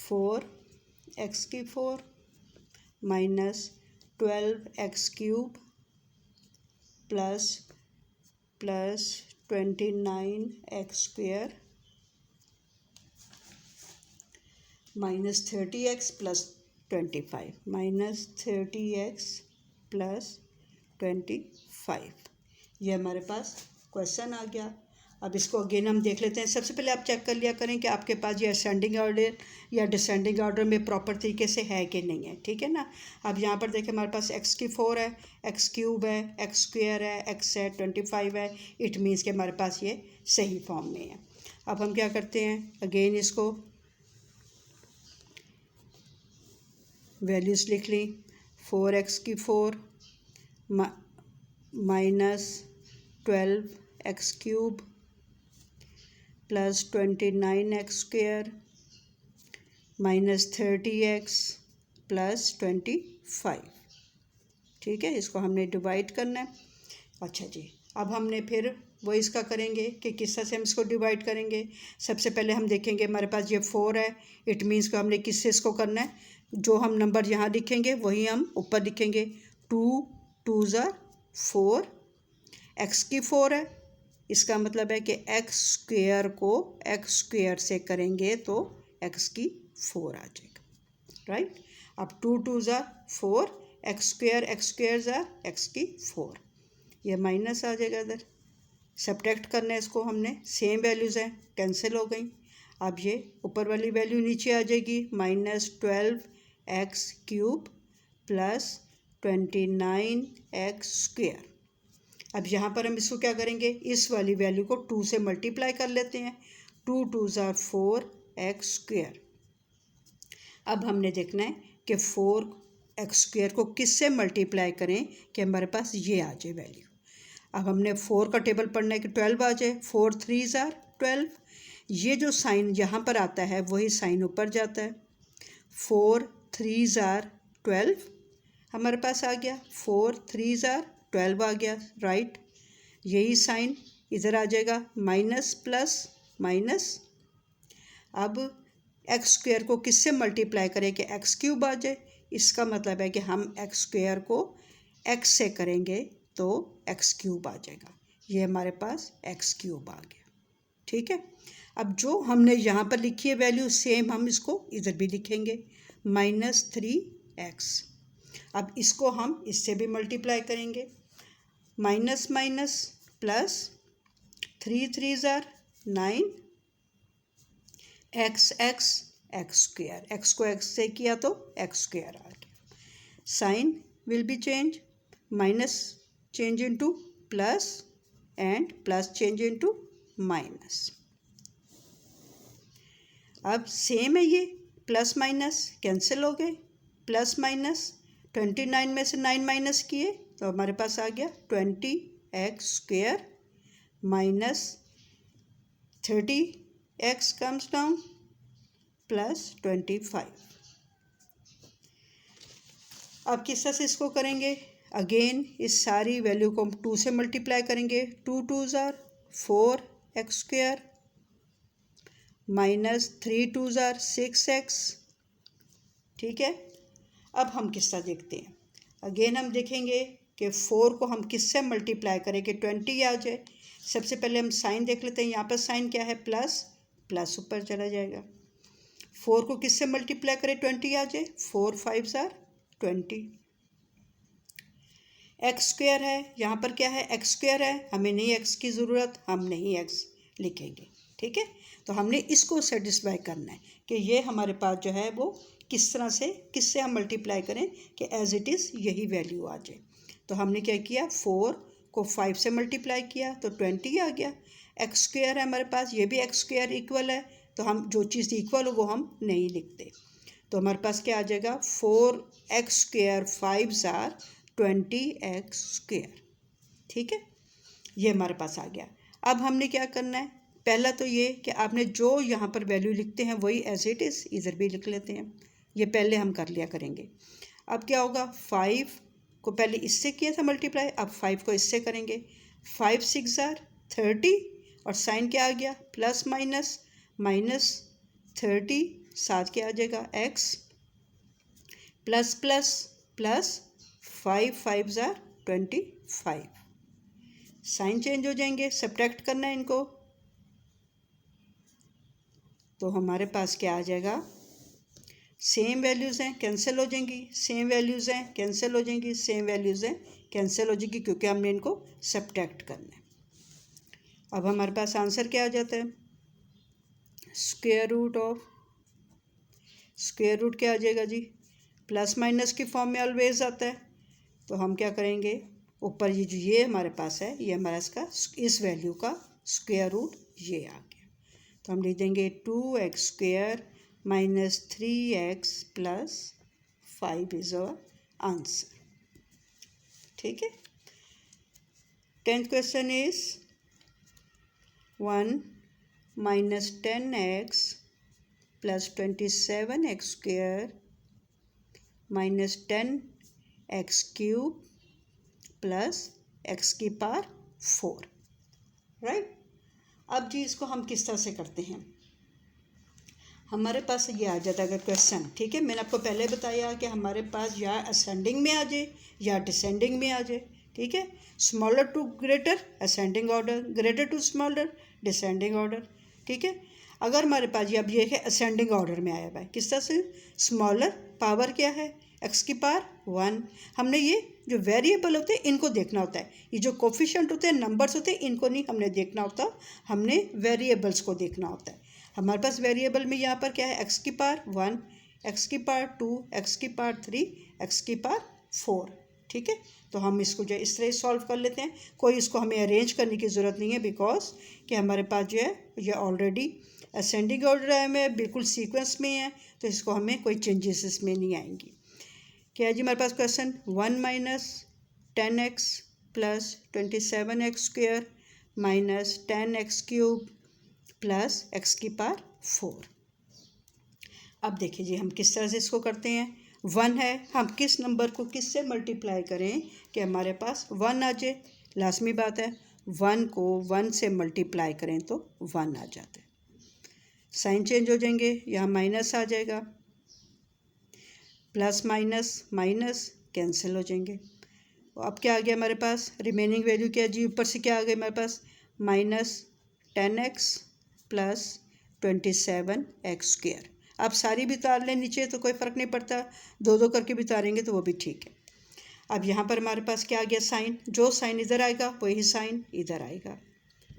4x की 4 minus 12x cube plus 29x square minus 30x plus 25 minus 30x plus 25। ये हमारे पास question आ गया। अब इसको अगेन हम देख लेते हैं। सबसे पहले आप चेक कर लिया करें कि आपके पास ये असेंडिंग ऑर्डर या डिसेंडिंग ऑर्डर में प्रॉपर तरीके से है कि नहीं है, ठीक है ना। अब यहाँ पर देखें हमारे पास x की 4 है, x क्यूब है, x स्क्वेयर है, x है, 25 है। इट मीन्स कि हमारे पास ये सही फॉर्म में है। अब हम क्या करते हैं, अगेन इसको वैल्यूज़ लिख ली। 4x की 4 minus 12x cube plus 29x square minus 30x plus 25, ठीक है। इसको हमने डिवाइड करना है। अच्छा जी, अब हमने फिर वो इसका करेंगे कि किस तरह से हम इसको डिवाइड करेंगे। सबसे पहले हम देखेंगे हमारे पास ये 4 है, इट मीन्स को हमने किससे इसको करना है, जो हम नंबर यहाँ लिखेंगे वही हम ऊपर लिखेंगे। 2 2 ज़ा 4, x की 4 है, इसका मतलब है कि x स्क्वेयर को x स्क्वेयर से करेंगे तो x की 4 आ जाएगा, राइट। अब 2 2 ज़ा 4, x स्क्वेयर ज़ा x की 4, ये माइनस आ जाएगा इधर। सब्ट्रैक्ट करना है इसको हमने, सेम वैल्यूज़ हैं, कैंसिल हो गई। अब ये ऊपर वाली वैल्यू नीचे आ जाएगी, minus 12x cube plus 29x square. अब यहाँ पर हम इसको क्या करेंगे, इस वाली वैल्यू को 2 से मल्टीप्लाई कर लेते हैं। 2 2 ज़ा 4x स्क्वेयर। अब हमने देखना है कि 4x स्क्वेयर को किस से मल्टीप्लाई करें कि हमारे पास ये आ जाए वैल्यू। अब हमने 4 का टेबल पढ़ना है कि 12 आ जाए। 4 3 ज़ा 12, ये जो साइन यहाँ पर आता है वही साइन ऊपर जाता है। 4 3 ज़ा 12 हमारे पास आ गया, 4 3 ज़ा 12 आ गया, राइट। यही साइन इधर आ जाएगा, माइनस प्लस माइनस। अब एक्स स्क्वेयर को किससे मल्टीप्लाई करें कि एक्स क्यूब आ जाए। इसका मतलब है कि हम एक्स स्क्वेयर को एक्स से करेंगे तो एक्स क्यूब आ जाएगा। ये हमारे पास एक्स क्यूब आ गया, ठीक है। अब जो हमने यहाँ पर लिखी है वैल्यू सेम हम इसको इधर भी लिखेंगे, माइनस 3x। अब इसको हम इससे भी मल्टीप्लाई करेंगे, माइनस माइनस प्लस 3 3 ज़ा 9 x स्क्वेयर। एक्स को एक्स से किया तो एक्स स्क्वेयर आ गया। Sign will be change, minus change into plus and plus change into minus. अब सेम है, ये प्लस माइनस कैंसिल हो गए, प्लस माइनस 29 में से 9 माइनस किए तो हमारे पास आ गया 20x square minus 30x comes down plus 25। अब किस तरह से इसको करेंगे, अगेन इस सारी वैल्यू को हम 2 से मल्टीप्लाई करेंगे। 2 2 ज़ा 4x स्क्वेयर माइनस 3 2 ज़ा 6x, ठीक है। अब हम किस तरह देखते हैं, अगेन हम देखेंगे कि 4 को हम किससे मल्टीप्लाई करें कि 20 आ जाए। सबसे पहले हम साइन देख लेते हैं, यहाँ पर साइन क्या है, प्लस, प्लस ऊपर चला जाएगा। 4 को किससे मल्टीप्लाई करें 20 आ जाए, 4 5 ज़ा 20। एक्स स्क्वेयर है, यहाँ पर क्या है, एक्स स्क्वेयर है, हमें नहीं एक्स की ज़रूरत, हम नहीं एक्स लिखेंगे, ठीक है। तो हमने इसको सेटिस्फाई करना है कि ये हमारे पास जो है वो किस तरह से, किससे हम मल्टीप्लाई करें कि एज इट इज़ यही वैल्यू आ जाए। तो हमने क्या किया, 4 को 5 से मल्टीप्लाई किया तो 20 आ गया। एक्स स्क्वेयर है हमारे पास, ये भी एक्स स्क्वेयर इक्वल है, तो हम जो चीज़ इक्वल हो वो हम नहीं लिखते। तो हमारे पास क्या आ जाएगा, 4x स्क्वेयर 5 ज़ा 20x स्क्वेयर, ठीक है। ये हमारे पास आ गया। अब हमने क्या करना है, पहला तो ये कि आपने जो यहाँ पर वैल्यू लिखते हैं वही एज इट इज़ इधर भी लिख लेते हैं, ये पहले हम कर लिया करेंगे। अब क्या होगा, 5 को पहले इससे किया था मल्टीप्लाई, अब 5 को इससे करेंगे। 5 6 ज़ा 30 और साइन क्या आ गया, प्लस माइनस, माइनस 30 साथ क्या आ जाएगा x प्लस प्लस प्लस 5 5 ज़ार 25। साइन चेंज हो जाएंगे, सब्ट्रैक्ट करना है इनको, तो हमारे पास क्या आ जाएगा, सेम वैल्यूज़ हैं कैंसिल हो जाएंगी, सेम वैल्यूज़ हैं कैंसिल हो जाएंगी, सेम वैल्यूज़ हैं कैंसिल हो जाएंगी, क्योंकि हमने इनको सब्ट्रैक्ट करना है। अब हमारे पास आंसर क्या आ जाता है, स्क्वायर रूट क्या आ जाएगा जी, प्लस माइनस की फॉर्म में ऑलवेज आता है। तो हम क्या करेंगे, ऊपर ये हमारे पास है, ये हमारा इसका इस वैल्यू का स्क्वायर रूट ये आ गया, तो हम लिख देंगे 2x² minus 3x plus 5 is our answer. ठीक है। 10th question is 1 minus 10x plus 27x² minus 10x³ plus x⁴, right. अब जी इसको हम किस तरह से करते हैं, हमारे पास ये आ जाता है अगर क्वेश्चन, ठीक है। मैंने आपको पहले बताया कि हमारे पास या असेंडिंग में आ जाए या डिसेंडिंग में आ जाए, ठीक है। Smaller to greater ascending order, greater to smaller descending order, ठीक है। अगर हमारे पास अब ये है असेंडिंग ऑर्डर में आया हुआ है, किस तरह से, स्मॉलर पावर क्या है x⁴ हमने ये जो वेरिएबल होते हैं इनको देखना होता है, ये जो कोफिशिएंट होते हैं नंबर्स होते हैं इनको नहीं हमने देखना होता, हमने वेरिएबल्स को देखना होता है। हमारे पास वेरिएबल में यहाँ पर क्या है x⁴ x⁴ x⁴, x⁴, ठीक है। तो हम इसको जो इस तरह सॉल्व कर लेते हैं, कोई इसको हमें अरेंज करने की ज़रूरत नहीं है, बिकॉज कि हमारे पास जो है ये ऑलरेडी असेंडिंग ऑर्डर में बिल्कुल सीक्वेंस में है, तो इसको हमें कोई चेंजेस इसमें नहीं आएंगी। क्या है जी हमारे पास question, 1 minus 10x plus 27x² minus 10x³ plus x⁴। अब देखिए जी हम किस तरह से इसको करते हैं, 1 है, हम किस नंबर को किस से मल्टीप्लाई करें कि हमारे पास 1 आ जाए, लाजमी बात है 1 को 1 से मल्टीप्लाई करें तो 1 आ जाता है, साइन चेंज हो जाएंगे, यहाँ माइनस आ जाएगा, प्लस माइनस माइनस कैंसिल हो जाएंगे। अब क्या आ गया हमारे पास, रिमेनिंग वैल्यू क्या है जी, ऊपर से क्या आ गया हमारे पास, माइनस 10x प्लस 27x²। आप सारी भी उतार लें नीचे तो कोई फ़र्क नहीं पड़ता, दो दो करके भी उतारेंगे तो वो भी ठीक है। अब यहाँ पर हमारे पास क्या आ गया, साइन, जो साइन इधर आएगा वही साइन इधर आएगा।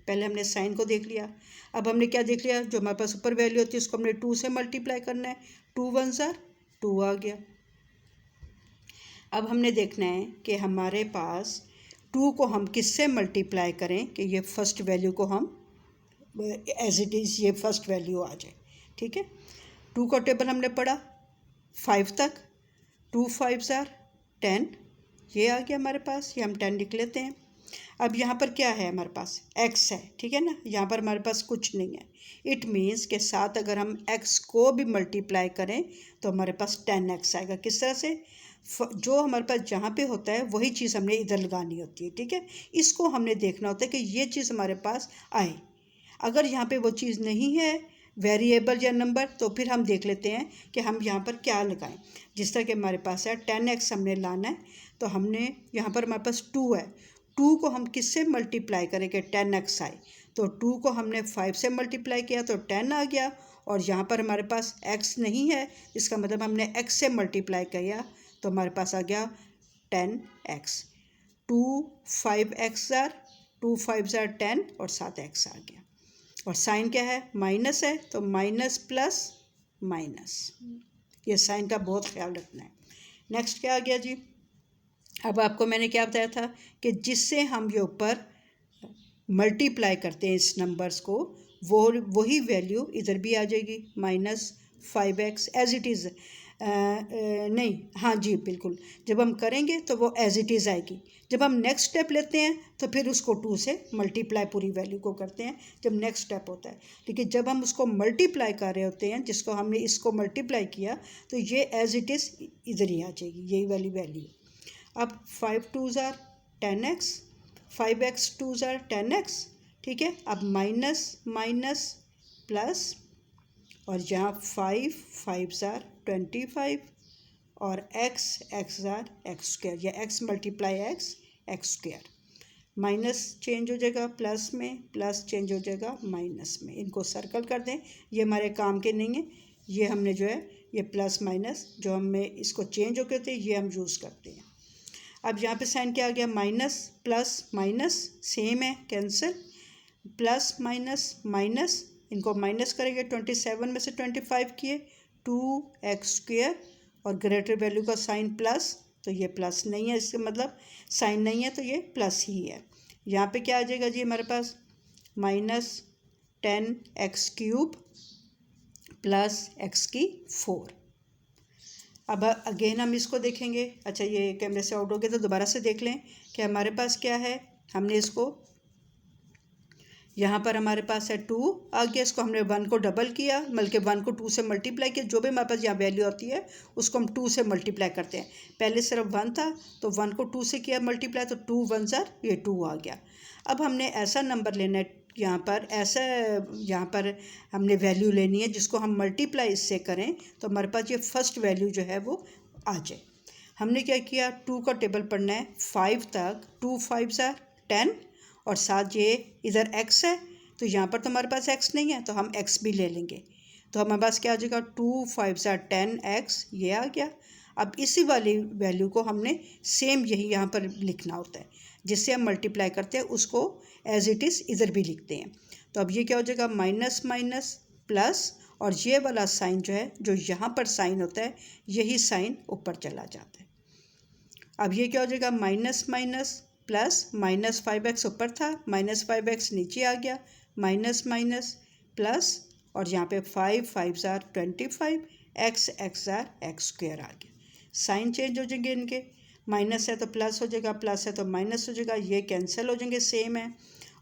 पहले हमने साइन को देख लिया, अब हमने क्या देख लिया, जो हमारे पास ऊपर वैल्यू होती है उसको हमने 2 से मल्टीप्लाई करना है, 2 1 ज़ार 2 आ गया। अब हमने देखना है कि हमारे पास 2 को हम किससे मल्टीप्लाई करें कि ये फर्स्ट वैल्यू को हम एज इट इज़ ये फर्स्ट वैल्यू आ जाए, ठीक है। 2 का टेबल हमने पढ़ा 5 तक, 2 5 ज़ार 10, ये आ गया हमारे पास, ये हम 10 लिख लेते हैं। अब यहाँ पर क्या है हमारे पास, x है, ठीक है ना, यहाँ पर हमारे पास कुछ नहीं है। इट मीन्स के साथ अगर हम x को भी मल्टीप्लाई करें तो हमारे पास 10x आएगा। किस तरह से, जो हमारे पास जहाँ पे होता है वही चीज़ हमने इधर लगानी होती है, ठीक है। इसको हमने देखना होता है कि ये चीज़ हमारे पास आए। अगर यहाँ पे वो चीज़ नहीं है वेरिएबल या नंबर, तो फिर हम देख लेते हैं कि हम यहाँ पर क्या लगाएं। जिस तरह कि हमारे पास है 10x हमने लाना है, तो हमने यहाँ पर हमारे पास 2 है, 2 को हम किससे मल्टीप्लाई करें कि 10x आए, तो 2 को हमने 5 से मल्टीप्लाई किया तो 10 आ गया, और यहाँ पर हमारे पास x नहीं है, इसका मतलब हमने x से मल्टीप्लाई किया तो हमारे पास आ गया 10x। 2 5x ज़ार 2 5 ज़ार 10 और 7x आ गया। और साइन क्या है, माइनस है, तो माइनस प्लस माइनस, ये साइन का बहुत ख्याल रखना है। नेक्स्ट क्या आ गया जी, अब आपको मैंने क्या बताया था कि जिससे हम ये ऊपर मल्टीप्लाई करते हैं इस नंबर्स को, वो वही वैल्यू इधर भी आ जाएगी, minus 5x as it is, नहीं, हाँ जी बिल्कुल, जब हम करेंगे तो वो एज इट इज़ आएगी। जब हम नेक्स्ट स्टेप लेते हैं तो फिर उसको 2 से मल्टीप्लाई पूरी वैल्यू को करते हैं जब नेक्स्ट स्टेप होता है, लेकिन जब हम उसको मल्टीप्लाई कर रहे होते हैं, जिसको हमने इसको मल्टीप्लाई किया, तो ये एज इट इज़ इधर ही आ जाएगी, यही वाली वैल्यू। अब 5 2 ज़ार 10x, 5x 2 ज़ार 10x, ठीक है। अब माइनस माइनस प्लस और यहाँ 5 5 ज़ार 25 और x ज़ार एक्स स्क्वायर, या x multiply x square. Minus change हो जाएगा प्लस में, प्लस चेंज हो जाएगा माइनस में। इनको सर्कल कर दें, ये हमारे काम के नहीं है। ये हमने जो है ये प्लस माइनस जो हमें इसको चेंज हो करते हैं ये हम यूज़ करते हैं। अब यहाँ पे साइन क्या आ गया, माइनस प्लस माइनस सेम है, कैंसिल। प्लस माइनस माइनस, इनको माइनस करेंगे, 27 में से 25 किए, 2x स्क्वायर और ग्रेटर वैल्यू का साइन प्लस, तो ये प्लस नहीं है, इसका मतलब साइन नहीं है तो ये प्लस ही है। यहाँ पे क्या आ जाएगा जी हमारे पास, minus 10x cube plus x की 4। अब अगेन हम इसको देखेंगे। अच्छा, ये कैमरे से आउट हो गया तो दोबारा से देख लें कि हमारे पास क्या है। हमने इसको यहाँ पर हमारे पास है 2 आ गया, इसको हमने 1 को डबल किया, बल्कि 1 को 2 से मल्टीप्लाई किया। जो भी हमारे पास यहाँ वैल्यू आती है उसको हम 2 से मल्टीप्लाई करते हैं। पहले सिर्फ 1 था तो 1 को 2 से किया मल्टीप्लाई, तो 2 1 ज़ार ये 2 आ गया। अब हमने ऐसा नंबर लेना है यहाँ पर, ऐसा यहाँ पर हमने वैल्यू लेनी है जिसको हम मल्टीप्लाई इससे करें तो हमारे पास ये फर्स्ट वैल्यू जो है वो आ जाए। हमने क्या किया, 2 का टेबल पढ़ना है 5 तक, 2 5 ज़ार 10 और साथ ये इधर x है तो यहाँ पर तो हमारे पास x नहीं है तो हम x भी ले लेंगे। तो हमारे पास क्या आ जाएगा, 2 5 ज़ार 10x, ये आ गया। अब इसी वाली वैल्यू को हमने सेम यही यहाँ पर लिखना होता है, जिससे हम मल्टीप्लाई करते हैं उसको एज इट इज़ इधर भी लिखते हैं। तो अब ये क्या हो जाएगा, माइनस माइनस प्लस, और ये वाला साइन जो है, जो यहाँ पर साइन होता है यही साइन ऊपर चला जाता है। अब ये क्या हो जाएगा, minus minus plus, minus 5x ऊपर था, माइनस 5x नीचे आ गया, माइनस माइनस प्लस, और यहाँ पे 5 5 ज़ार 25, x ज़ार एक्स स्क्वायर आ गया। साइन चेंज हो जाएंगे इनके, माइनस है तो प्लस हो जाएगा, प्लस है तो माइनस हो जाएगा, ये कैंसिल हो जाएंगे, सेम है।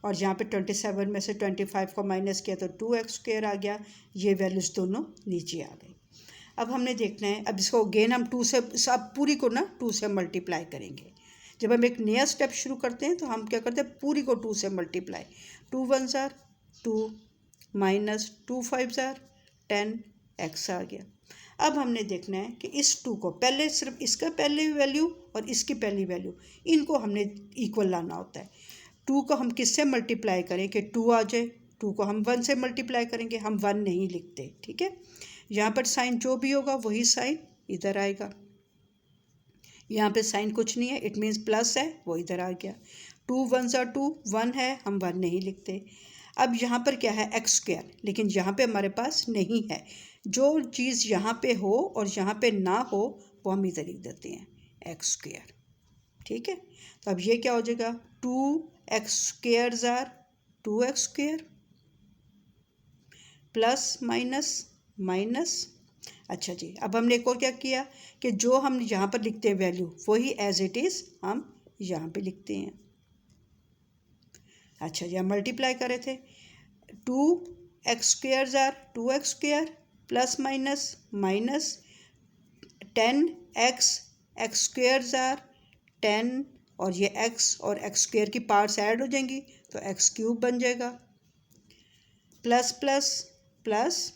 और यहाँ पे 27 में से 25 को माइनस किया तो 2x स्क्वायर आ गया। ये वैल्यूज़ दोनों नीचे आ गई। अब हमने देखना है, अब इसको अगेन हम 2 से, अब पूरी को ना 2 से मल्टीप्लाई करेंगे। जब हम एक नया स्टेप शुरू करते हैं तो हम क्या करते हैं, पूरी को 2 से मल्टीप्लाई। 2 1 ज़ार 2 माइनस 2 5 ज़ार 10x आ गया। अब हमने देखना है कि इस 2 को पहले, सिर्फ इसका पहली वैल्यू और इसकी पहली वैल्यू, इनको हमने इक्वल लाना होता है। 2 को हम किससे मल्टीप्लाई करें कि 2 आ जाए, 2 को हम 1 से मल्टीप्लाई करेंगे, हम 1 नहीं लिखते, ठीक है। यहाँ पर साइन जो भी होगा वही साइन इधर आएगा। यहाँ पे साइन कुछ नहीं है, इट मीन्स प्लस है, वो इधर आ गया। 2 1 ज़ार 2, 1 है, हम 1 नहीं लिखते। अब यहाँ पर क्या है, एक्स स्क्वायर, लेकिन यहाँ पे हमारे पास नहीं है। जो चीज़ यहाँ पे हो और यहाँ पे ना हो वो हम इधर लिख देते हैं, एक्स स्क्वायर, ठीक है। तो अब ये क्या हो जाएगा, 2x स्क्वायर ज़ार 2x square plus minus minus. अच्छा जी, अब हमने एक और क्या किया कि जो हम यहाँ पर लिखते हैं वैल्यू वही एज इट इज़ हम यहाँ पे लिखते हैं। अच्छा जी, हम मल्टीप्लाई कर रहे थे, 2x स्क्वायर ज़ार 2x square plus minus minus 10x x square ज़ार 10, और ये x और एक्स स्क्वायर की पार्ट्स ऐड हो जाएंगी तो x क्यूब बन जाएगा, प्लस प्लस प्लस,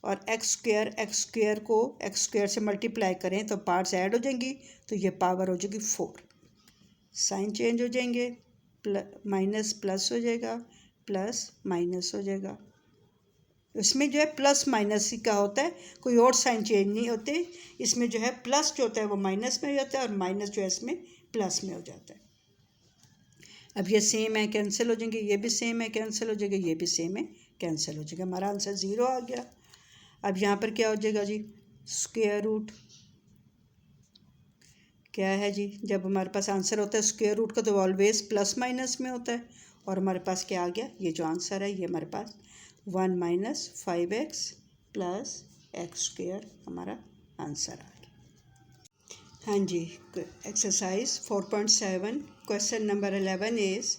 और एक्स स्क्वायर को एक्स स्क्वायर से मल्टीप्लाई करें तो पार्ट्स ऐड हो जाएंगी तो ये पावर हो जाएगी 4। साइन चेंज हो जाएंगे, माइनस प्लस हो जाएगा, प्लस माइनस हो जाएगा। इसमें जो है प्लस माइनस का होता है, कोई और साइन चेंज नहीं होते। इसमें जो है प्लस जो होता है वो माइनस में हो जाता है और माइनस जो है इसमें प्लस में हो जाता है। अब ये सेम है, कैंसिल हो जाएंगे, ये भी सेम है, कैंसिल हो जाएगा, ये भी सेम है, कैंसिल हो जाएगा। हमारा आंसर 0 आ गया। अब यहाँ पर क्या हो जाएगा जी, स्क्वायर रूट। क्या है जी, जब हमारे पास आंसर होता है स्क्वायर रूट का तो ऑलवेज प्लस माइनस में होता है, और हमारे पास क्या आ गया, ये जो आंसर है ये हमारे पास 1 minus 5x plus x square हमारा आंसर आ गया। हाँ जी, exercise 4.7 question number 11 is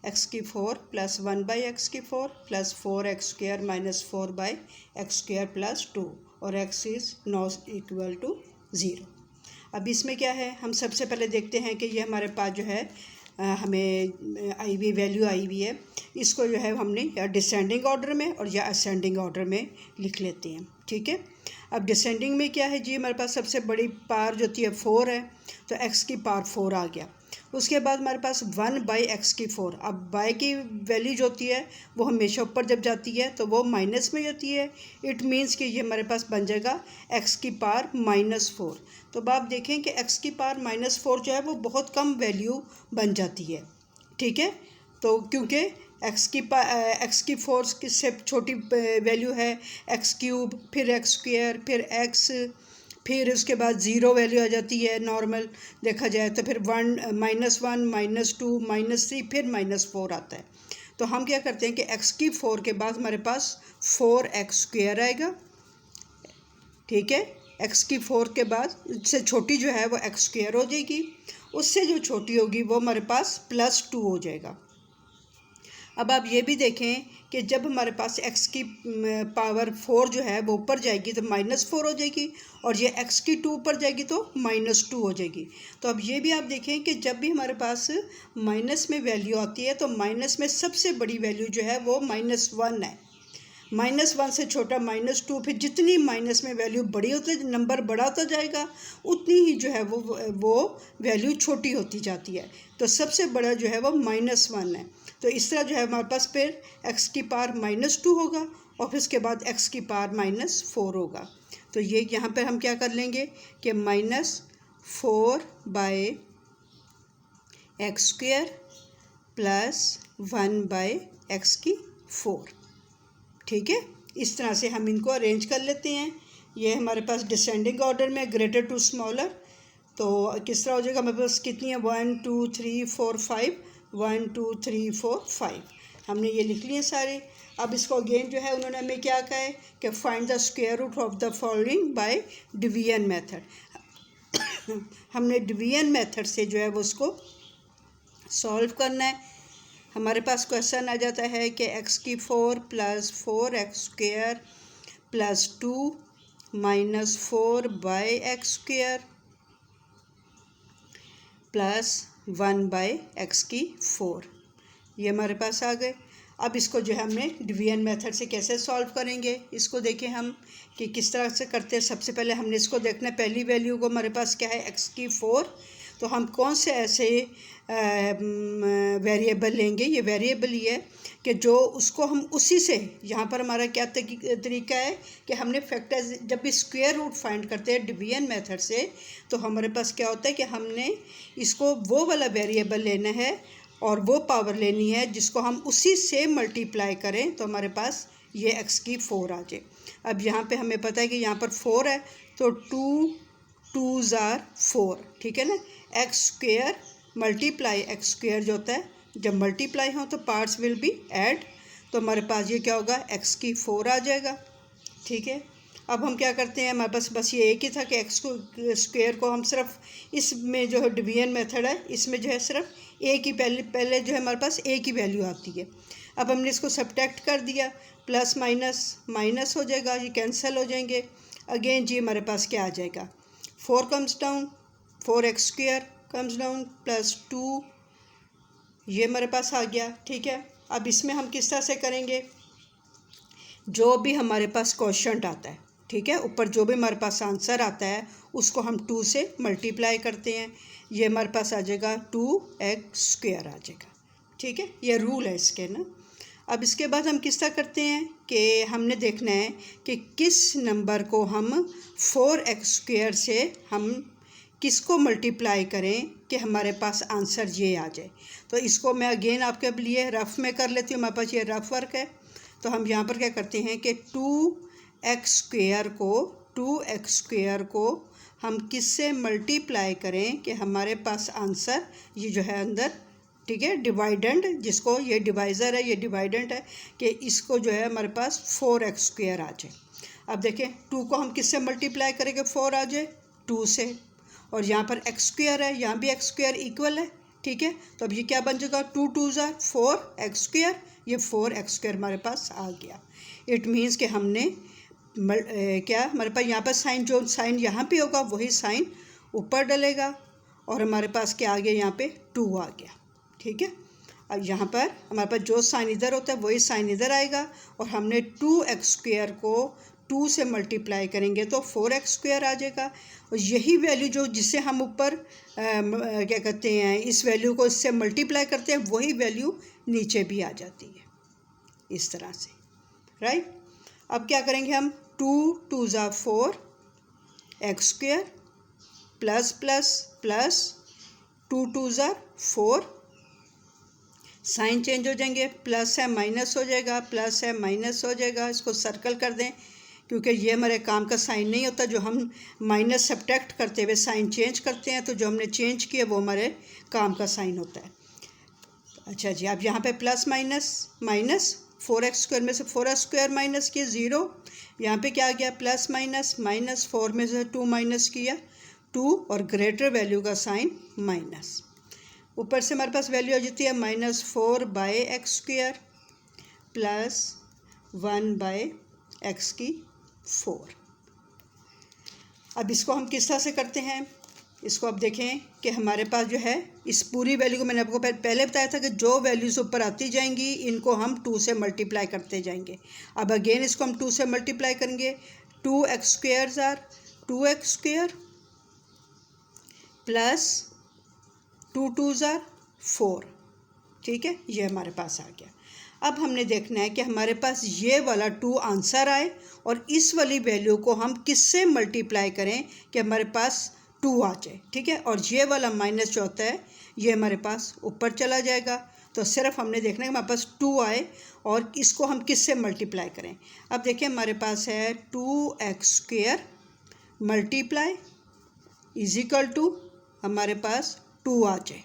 x की 4 प्लस 1 बाई एक्स की 4 plus 4x square minus 4 by x square plus 2, और x is not equal to 0। अब इसमें क्या है, हम सबसे पहले देखते हैं कि ये हमारे पास जो है हमें आई हुई वैल्यू आई हुई है, इसको जो है हमने या डिसेंडिंग ऑर्डर में और या असेंडिंग ऑर्डर में लिख लेते हैं। ठीक है, अब डिसेंडिंग में क्या है जी, हमारे पास सबसे बड़ी पावर जो होती है 4 है, तो x की पावर 4 आ गया। उसके बाद हमारे पास 1/x की 4। अब बाय की वैल्यू जो होती है वो हमेशा ऊपर जब जाती है तो वो माइनस में होती है। इट मीन्स कि ये हमारे पास बन जाएगा x की पावर -4। तो अब आप देखें कि x की पावर -4 जो है वो बहुत कम वैल्यू बन जाती है। ठीक है, तो क्योंकि x की 4 से छोटी वैल्यू है x³, फिर x², फिर x, फिर उसके बाद ज़ीरो वैल्यू आ जाती है नॉर्मल देखा जाए तो, फिर 1, -1, -2, -3, फिर -4 आता है। तो हम क्या करते हैं कि x की 4 के बाद हमारे पास 4x² आएगा। ठीक है, x की 4 के बाद उससे छोटी जो है वो x² हो जाएगी, उससे जो छोटी होगी वो हमारे पास +2 हो जाएगा। अब आप ये भी देखें कि जब हमारे पास x की पावर 4 जो है वो ऊपर जाएगी तो -4 हो जाएगी, और ये x की 2 ऊपर जाएगी तो -2 हो जाएगी। तो अब ये भी आप देखें कि जब भी हमारे पास माइनस में वैल्यू आती है तो माइनस में सबसे बड़ी वैल्यू जो है वो -1 है। -1 से छोटा -2, फिर जितनी माइनस में वैल्यू बड़ी होती है, नंबर बड़ा होता जाएगा, उतनी ही जो है वो वैल्यू छोटी होती जाती है। तो सबसे बड़ा जो है वो -1 है। तो इस तरह जो है हमारे पास फिर x की पावर -2 होगा और फिर उसके बाद x की पावर -4 होगा। तो ये यहाँ पर हम क्या कर लेंगे कि -4/x² + 1/x4। ठीक है, इस तरह से हम इनको अरेंज कर लेते हैं। ये हमारे पास डिसेंडिंग ऑर्डर में ग्रेटर टू स्मॉलर। तो किस तरह हो जाएगा, हमारे पास कितनी है 1 2 3 4 5, 1 2 3 4 5 हमने ये लिख लिए सारे। अब इसको अगेन जो है उन्होंने हमें क्या कहा है कि find the square root of the following by division method. हमने डिवीजन मेथड से जो है वो उसको सॉल्व करना है। हमारे पास क्वेश्चन आ जाता है कि x की 4 + 4x² + 2 - 4/x² + 1/x4 ये हमारे पास आ गए। अब इसको जो है हमने डिवीजन मेथड से कैसे सॉल्व करेंगे, इसको देखें हम कि किस तरह से करते हैं। सबसे पहले हमने इसको देखना है, पहली वैल्यू को हमारे पास क्या है x की 4। तो हम कौन से ऐसे वेरिएबल लेंगे, ये वेरिएबल ये है कि जो उसको हम उसी से, यहाँ पर हमारा क्या तरीका है कि हमने फैक्टर जब भी स्क्वायर रूट फाइंड करते हैं डिवीजन मेथड से, तो हमारे पास क्या होता है कि हमने इसको वो वाला वेरिएबल लेना है और वो पावर लेनी है जिसको हम उसी से मल्टीप्लाई करें तो हमारे पास ये x की 4 आ जाए। अब यहाँ पे हमें पता है कि यहाँ पर 4 है तो 2 2s are 4। ठीक है ना, x² मल्टीप्लाई x² जो होता है जब मल्टीप्लाई हो तो पार्ट्स विल बी ऐड, तो हमारे पास ये क्या होगा x की 4 आ जाएगा। ठीक है, अब हम क्या करते हैं, हमारे पास बस ये एक ही था कि x² को हम सिर्फ इसमें जो है डिवीजन मेथड है इसमें जो है सिर्फ एक ही पहले जो है हमारे पास एक ही वैल्यू आती है। अब हमने इसको सब्ट्रैक्ट कर दिया, प्लस माइनस माइनस हो जाएगा, ये कैंसिल हो जाएंगे। अगेन जी हमारे पास क्या आ जाएगा, 4 comes down, 4x² comes down +2 ये हमारे पास आ गया। ठीक है, अब इसमें हम किस तरह से करेंगे, जो भी हमारे पास क्वेश्चन आता है, ठीक है, ऊपर जो भी हमारे पास आंसर आता है उसको हम 2 से मल्टीप्लाई करते हैं, ये हमारे पास आ जाएगा 2x² आ जाएगा। ठीक है, ये रूल है इसके ना। अब इसके बाद हम किस तरह करते हैं कि हमने देखना है कि किस नंबर को हम 4x² से हम किसको मल्टीप्लाई करें कि हमारे पास आंसर ये आ जाए। तो इसको मैं अगेन आपके लिए रफ़ में कर लेती हूँ, हमारे पास ये रफ़ वर्क है। तो हम यहाँ पर क्या करते हैं कि 2x² को हम किससे मल्टीप्लाई करें कि हमारे पास आंसर ये जो है अंदर, ठीक है, डिवाइडेंड जिसको ये डिवाइज़र है ये डिवाइडेंट है कि इसको जो है हमारे पास 4x² आ जाए। अब देखें 2 को हम किससे मल्टीप्लाई करेंगे 4 आ जाए 2 से, और यहाँ पर x² है, यहाँ भी x² इक्वल है। ठीक है, तो अब ये क्या बन जाएगा 2 2s are 4x², ये 4x² हमारे पास आ गया। इट मीन्स कि हमने क्या हमारे पास यहाँ पर साइन, जो साइन यहाँ पे होगा वही साइन ऊपर डलेगा और हमारे पास क्या आ गया, यहाँ पे 2 आ गया। ठीक है। अब यहाँ पर हमारे पास जो साइन इधर होता है वही साइन इधर आएगा, और हमने 2x² को 2 से मल्टीप्लाई करेंगे तो 4x² आ जाएगा। और यही वैल्यू जो जिसे हम ऊपर क्या कहते हैं, इस वैल्यू को इससे मल्टीप्लाई करते हैं, वही वैल्यू नीचे भी आ जाती है इस तरह से, राइट। अब क्या करेंगे हम, 2 2 ज़ा 4 x² प्लस प्लस प्लस 2 2 ज़ा 4, साइन चेंज हो जाएंगे, प्लस है माइनस हो जाएगा, प्लस है माइनस हो जाएगा। इसको सर्कल कर दें क्योंकि ये हमारे काम का साइन नहीं होता। जो हम माइनस सब्ट्रैक्ट करते हुए साइन चेंज करते हैं, तो जो हमने चेंज किया वो हमारे काम का साइन होता है। अच्छा जी, अब यहाँ पे प्लस माइनस माइनस 4x² में से 4x² माइनस किया 0, यहाँ पे क्या आ गया, प्लस माइनस माइनस 4 में से 2 माइनस किया 2, और ग्रेटर वैल्यू का साइन माइनस। ऊपर से हमारे पास वैल्यू आ जाती है -4/x² प्लस 1/x⁴। अब इसको हम किस तरह से करते हैं, इसको आप देखें कि हमारे पास जो है इस पूरी वैल्यू को मैंने आपको पहले बताया था कि जो वैल्यूज़ ऊपर आती जाएंगी इनको हम 2 से मल्टीप्लाई करते जाएंगे। अब अगेन इसको हम 2 से मल्टीप्लाई करेंगे, 2x² ज़ार 2x² प्लस 2 2 ज़ार 4, ठीक है, ये हमारे पास आ गया। अब हमने देखना है कि हमारे पास ये वाला 2 आंसर आए और इस वाली वैल्यू को हम किससे मल्टीप्लाई करें कि हमारे पास 2 आ जाए, ठीक है। और ये वाला माइनस जो होता है ये हमारे पास ऊपर चला जाएगा। तो सिर्फ हमने देखना है कि हमारे पास 2 आए और इसको हम किससे मल्टीप्लाई करें। अब देखिए हमारे पास है 2x² multiply is equal to हमारे पास 2 आ जाए,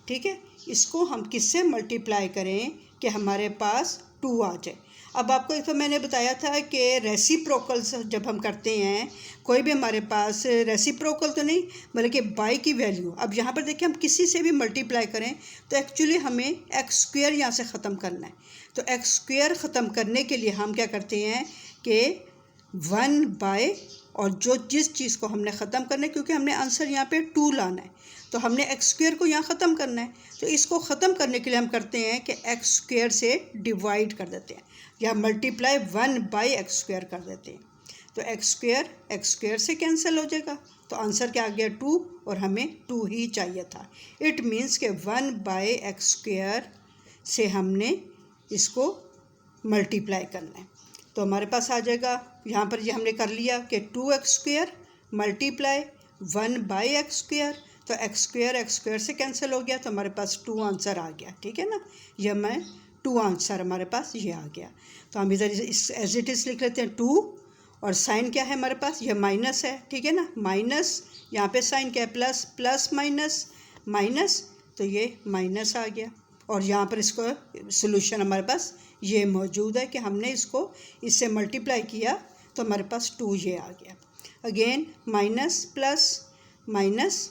ठीक है। इसको हम किससे मल्टीप्लाई करें कि हमारे पास 2 आ जाए। अब आपको तो मैंने बताया था कि रेसिप्रोकल जब हम करते हैं, कोई भी हमारे पास रेसिप्रोकल तो नहीं बल्कि बाई की वैल्यू, अब यहाँ पर देखिए हम किसी से भी मल्टीप्लाई करें तो एक्चुअली हमें x² यहाँ से ख़त्म करना है। तो x² ख़त्म करने के लिए हम क्या करते हैं कि 1/ और जो जिस चीज़ को हमने ख़त्म करना है, क्योंकि हमने आंसर यहाँ पे 2 लाना है तो हमने x² को यहाँ ख़त्म करना है। तो इसको ख़त्म करने के लिए हम करते हैं कि x² से डिवाइड कर देते हैं या मल्टीप्लाई 1/x² कर देते हैं। तो x² से कैंसिल हो जाएगा, तो आंसर क्या आ गया 2, और हमें 2 ही चाहिए था। इट मीन्स के 1/x² से हमने इसको मल्टीप्लाई करना है। तो हमारे पास आ जाएगा, यहाँ पर ये हमने कर लिया कि 2x² मल्टीप्लाई 1/x², तो x² से कैंसिल हो गया, तो हमारे पास 2 आंसर आ गया, ठीक है ना। यह मैं 2 आंसर हमारे पास ये आ गया। तो हम इधर इस एज इट इज़ लिख लेते हैं 2, और साइन क्या है हमारे पास, यह माइनस है, ठीक है ना। माइनस यहाँ पे साइन क्या है, प्लस प्लस माइनस माइनस, तो ये माइनस आ गया। और यहाँ पर इसको सोल्यूशन हमारे पास ये मौजूद है कि हमने इसको इससे मल्टीप्लाई किया तो हमारे पास 2 ये आ गया। Again minus plus minus.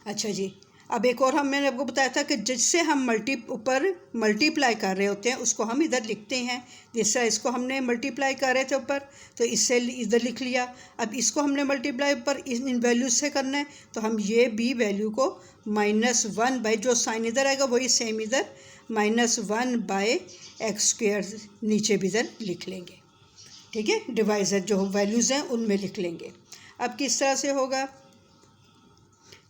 अच्छा जी, अब एक और मैंने आपको बताया था कि जिससे हम ऊपर मल्टीप्लाई कर रहे होते हैं उसको हम इधर लिखते हैं। जैसे इसको हमने मल्टीप्लाई कर रहे थे ऊपर, तो इससे इधर लिख लिया। अब इसको हमने मल्टीप्लाई ऊपर इन वैल्यूज से करना है, तो हम ये भी वैल्यू को -1/ जो साइन इधर आएगा वही सेम इधर -1/x² नीचे भी इधर लिख लेंगे, ठीक है। डिवाइजर जो वैल्यूज़ हैं उनमें लिख लेंगे। अब किस तरह से होगा,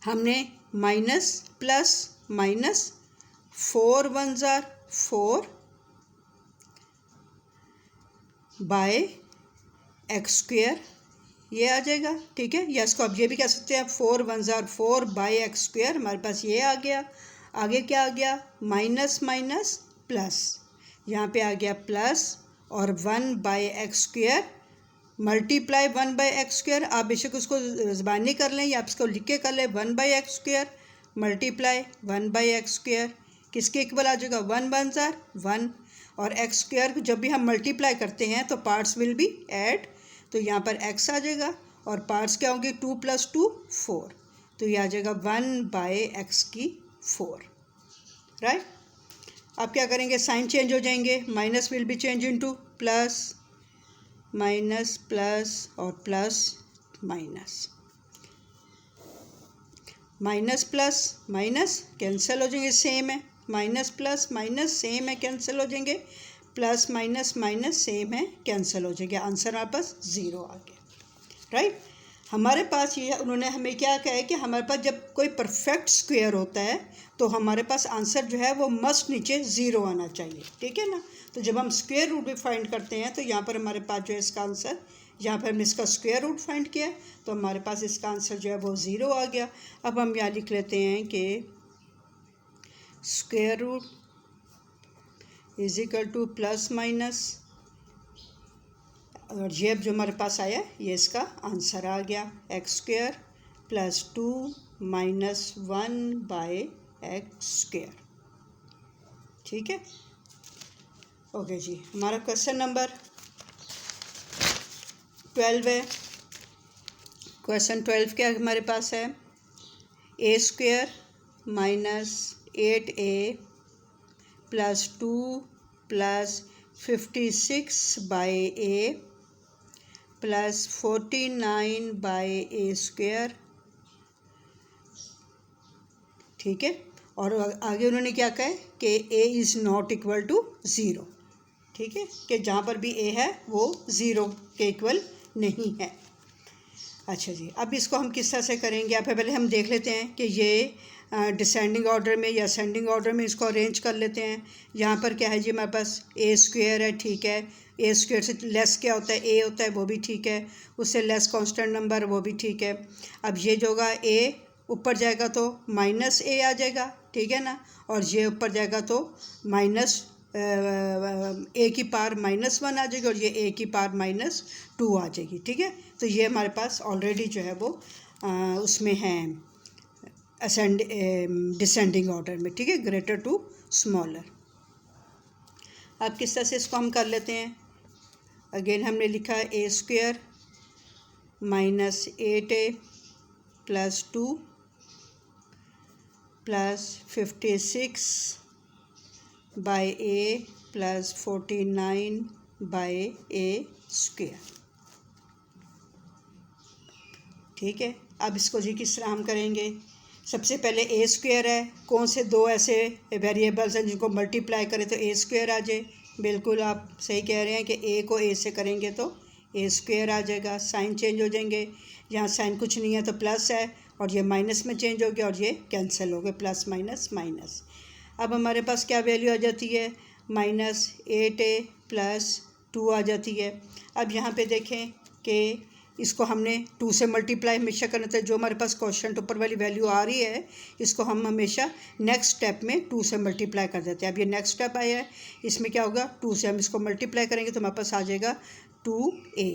हमने माइनस प्लस माइनस 4 1 ज़ार 4 बाय x² ये आ जाएगा, ठीक है। या इसको आप ये भी कह सकते हैं 4 1 ज़ार 4 बाय x², हमारे पास ये आ गया। आगे क्या आ गया, माइनस माइनस प्लस, यहाँ पे आ गया प्लस, और 1/x² मल्टीप्लाई 1/x²। आप बेशक उसको ज़बानी कर लें या आप इसको लिख के कर लें, 1/x² मल्टीप्लाई 1/x², किसके इक्वल आ जाएगा, 1 1 ज़ार 1, और x² जब भी हम मल्टीप्लाई करते हैं तो पार्ट्स विल बी ऐड, तो यहाँ पर x आ जाएगा और पार्ट्स क्या होंगे, 2 + 2 4, तो ये आ जाएगा 1/x⁴, राइट। अब क्या करेंगे, साइन चेंज हो जाएंगे, minus will be change into plus, minus plus और plus minus. Minus plus minus cancel हो जाएंगे, सेम है, माइनस प्लस माइनस सेम है, कैंसिल हो जाएंगे, प्लस माइनस माइनस सेम है, कैंसिल हो जाएंगे, आंसर हमारे पास 0 आ गया, राइट। हमारे पास ये उन्होंने हमें क्या कहा है कि हमारे पास जब कोई परफेक्ट स्क्वायर होता है तो हमारे पास आंसर जो है वो मस्ट नीचे 0 आना चाहिए, ठीक है ना। तो जब हम स्क्वायर रूट भी फाइंड करते हैं तो यहाँ पर हमारे पास जो है इसका आंसर, यहाँ पर हमने इसका स्क्वायर रूट फाइंड किया तो हमारे पास इसका आंसर जो है वो 0 आ गया। अब हम यहाँ लिख लेते हैं कि square root is equal to plus minus, और ये अब जो हमारे पास आया ये इसका आंसर आ गया, x square plus 2 minus 1 by x square, ठीक है। ओके जी, हमारा क्वेश्चन नंबर 12 है। क्वेश्चन 12 क्या हमारे पास है, a square minus 8a plus 2 plus 56 by a plus 49 by a square, ठीक है। और आगे उन्होंने क्या कहा है कि a is not equal to 0, ठीक है, कि जहाँ पर भी a है वो 0 के इक्वल नहीं है। अच्छा जी, अब इसको हम किस तरह से करेंगे, आप पहले हम देख लेते हैं कि ये डिसेंडिंग ऑर्डर में या असेंडिंग ऑर्डर में इसको अरेंज कर लेते हैं। यहाँ पर क्या है जी, हमारे पास ए स्क्वायर है, ठीक है, ए स्क्वायर से लेस क्या होता है, ए होता है, वो भी ठीक है, उससे लेस कांस्टेंट नंबर, वो भी ठीक है। अब ये जो होगा ए ऊपर जाएगा तो माइनस ए आ जाएगा, ठीक है ना, और ये ऊपर जाएगा तो माइनस ए की पावर -1 आ जाएगी और ये ए की पावर -2 आ जाएगी, ठीक है। तो ये हमारे पास ऑलरेडी जो है वो उसमें है डिसेंडिंग ऑर्डर में, ठीक है, ग्रेटर टू स्मॉलर। अब किस तरह से इसको हम कर लेते हैं, अगेन हमने लिखा a square minus 8a plus 2 plus 56 by a plus 49 by a square, ठीक है। अब इसको जी किस तरह हम करेंगे, सबसे पहले ए स्क्वायर है, कौन से दो ऐसे वेरिएबल्स हैं जिनको मल्टीप्लाई करें तो ए स्क्वायर आ जाए, बिल्कुल आप सही कह रहे हैं कि ए को ए से करेंगे तो ए स्क्वायर आ जाएगा, साइन चेंज हो जाएंगे, यहाँ साइन कुछ नहीं है तो प्लस है और ये माइनस में चेंज हो गया और ये कैंसिल हो गए, प्लस माइनस माइनस। अब हमारे पास क्या वैल्यू आ जाती है, -8a प्लस 2 आ जाती है। अब यहाँ पे देखें कि इसको हमने 2 से मल्टीप्लाई हमेशा करना था, जो हमारे पास क्वेश्चन ऊपर वाली वैल्यू आ रही है इसको हम हमेशा नेक्स्ट स्टेप में 2 से मल्टीप्लाई कर देते हैं। अब ये नेक्स्ट स्टेप आया है, इसमें क्या होगा, 2 से हम इसको मल्टीप्लाई करेंगे तो हमारे पास आ जाएगा 2a।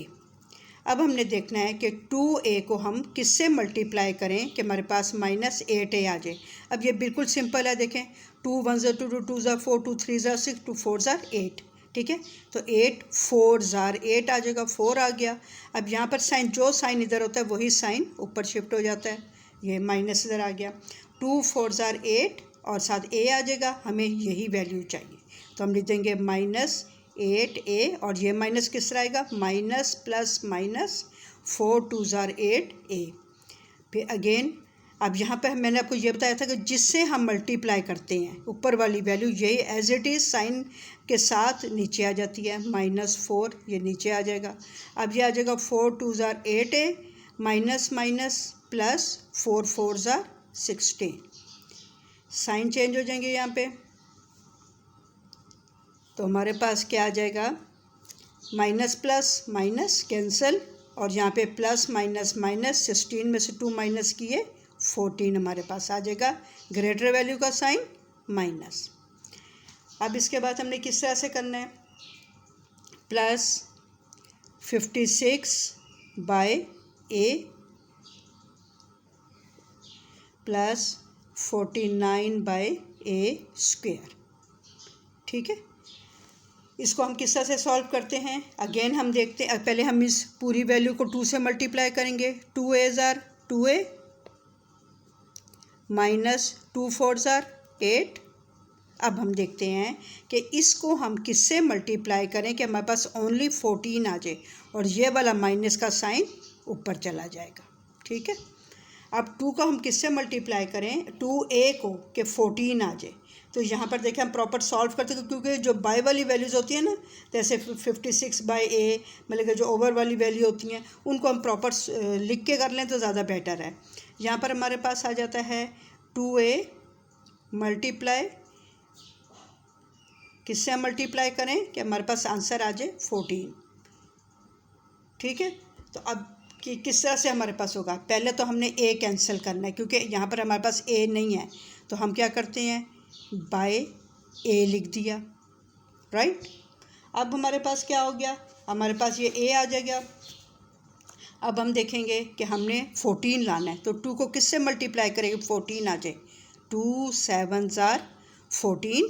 अब हमने देखना है कि 2a को हम किससे मल्टीप्लाई करें कि हमारे पास -8a आ जाए। अब ये बिल्कुल सिंपल है, देखें 2 1 ज़ा 2 2 ज़ा 4 2 3 ज़ा 6 2 4 ज़ा 8, ठीक है, तो 8 4 ज़ार 8 आ जाएगा, 4 आ गया। अब यहाँ पर साइन, जो साइन इधर होता है वही साइन ऊपर शिफ्ट हो जाता है, ये माइनस इधर आ गया, 2 4 ज़ार 8 और साथ a आ जाएगा, हमें यही वैल्यू चाहिए तो हम लिख देंगे -8a और ये माइनस किस तरह आएगा, माइनस प्लस माइनस 4 2 ज़ार 8a। फिर अगेन अब यहाँ पे मैंने आपको ये बताया था कि जिससे हम मल्टीप्लाई करते हैं ऊपर वाली वैल्यू यही एज इट इज़ साइन के साथ नीचे आ जाती है, -4 ये नीचे आ जाएगा। अब ये आ जाएगा 4 2 ज़ार 8a माइनस माइनस प्लस 4 4 ज़ार 16, साइन चेंज हो जाएंगे यहाँ पे, तो हमारे पास क्या आ जाएगा, माइनस प्लस माइनस कैंसल और यहाँ पे प्लस माइनस माइनस 16 में से 2 माइनस किए 14 हमारे पास आ जाएगा, ग्रेटर वैल्यू का साइन माइनस। अब इसके बाद हमने किस तरह से करना है, plus 56 by a plus 49 by a square, ठीक है। इसको हम किस तरह से सॉल्व करते हैं, अगेन हम देखते हैं, पहले हम इस पूरी वैल्यू को 2 से मल्टीप्लाई करेंगे, 2a ज़ार 2a माइनस 2 4 ज़ार 8। अब हम देखते हैं कि इसको हम किससे मल्टीप्लाई करें कि हमारे पास ओनली 14 आ जाए और ये वाला माइनस का साइन ऊपर चला जाएगा, ठीक है। अब 2 को हम किससे मल्टीप्लाई करें, 2a को कि 14 आ जाए। तो यहाँ पर देखें हम प्रॉपर सॉल्व करते हैं, क्योंकि जो बाय वाली वैल्यूज़ होती हैं ना, जैसे 56/a, मतलब कि जो ओवर वाली वैल्यू होती हैं उनको हम प्रॉपर लिख के कर लें तो ज़्यादा बेटर है। यहाँ पर हमारे पास आ जाता है 2a मल्टीप्लाई, किससे हम मल्टीप्लाई करें कि हमारे पास आंसर आ जाए 14। ठीक है, तो अब कि किस तरह से हमारे पास होगा, पहले तो हमने a कैंसिल करना है, क्योंकि यहाँ पर हमारे पास a नहीं है, तो हम क्या करते हैं, बाय a लिख दिया, राइट। अब हमारे पास क्या हो गया, हमारे पास ये a आ जाएगा। अब हम देखेंगे कि हमने 14 लाना है, तो 2 को किससे मल्टीप्लाई करेंगे, 14 आ जाए, 2 7 आर 14,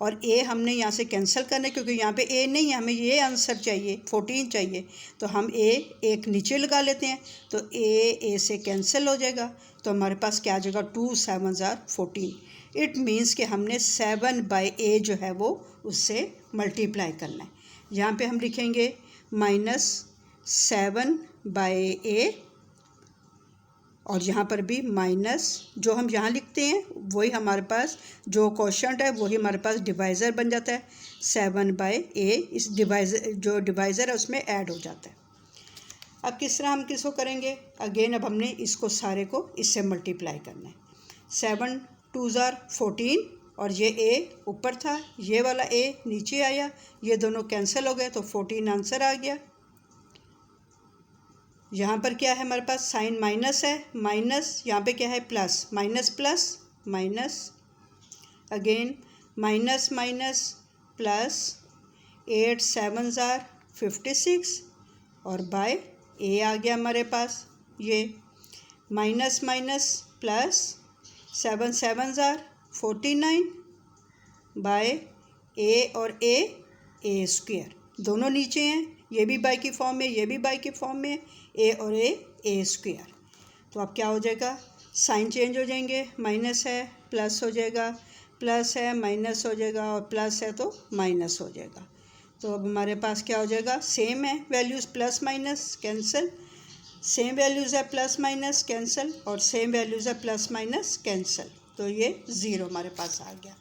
और a हमने यहाँ से कैंसिल करना है, क्योंकि यहाँ पे a नहीं है, हमें ये आंसर चाहिए, 14 चाहिए, तो हम a एक नीचे लगा लेते हैं, तो a से कैंसिल हो जाएगा, तो हमारे पास क्या आ जाएगा, 2 7 आर 14। इट मीन्स कि हमने 7/a जो है वो उससे मल्टीप्लाई करना है। यहाँ पे हम लिखेंगे -7/a, और यहाँ पर भी माइनस, जो हम यहाँ लिखते हैं वही हमारे पास जो क्वोशंट है वही हमारे पास डिवाइज़र बन जाता है, 7/a इस डिवाइज़र, जो डिवाइज़र है उसमें ऐड हो जाता है। अब किस तरह हम किसको करेंगे, अगेन अब हमने इसको सारे को इससे मल्टीप्लाई करना है। 7 2 आर 14, और ये a ऊपर था, ये वाला a नीचे आया, ये दोनों कैंसिल हो गए, तो 14 आंसर आ गया। यहाँ पर क्या है, हमारे पास साइन माइनस है, माइनस, यहाँ पे क्या है, plus, minus plus minus, again minus minus plus, 8 7 are 56, और बाय a आ गया हमारे पास, ये minus minus plus, 7 7 are 49, by a और a स्क्वायर, दोनों नीचे हैं, ये भी बाई की फॉर्म में, ये भी बाई की फॉर्म में, a और a स्क्वायर। तो अब क्या हो जाएगा, साइन चेंज हो जाएंगे, माइनस है प्लस हो जाएगा, प्लस है माइनस हो जाएगा, और प्लस है तो माइनस हो जाएगा। तो अब हमारे पास क्या हो जाएगा, सेम है values, plus minus cancel, same values है प्लस माइनस कैंसिल, और सेम वैल्यूज़ है प्लस माइनस कैंसिल, तो ये 0 हमारे पास आ गया।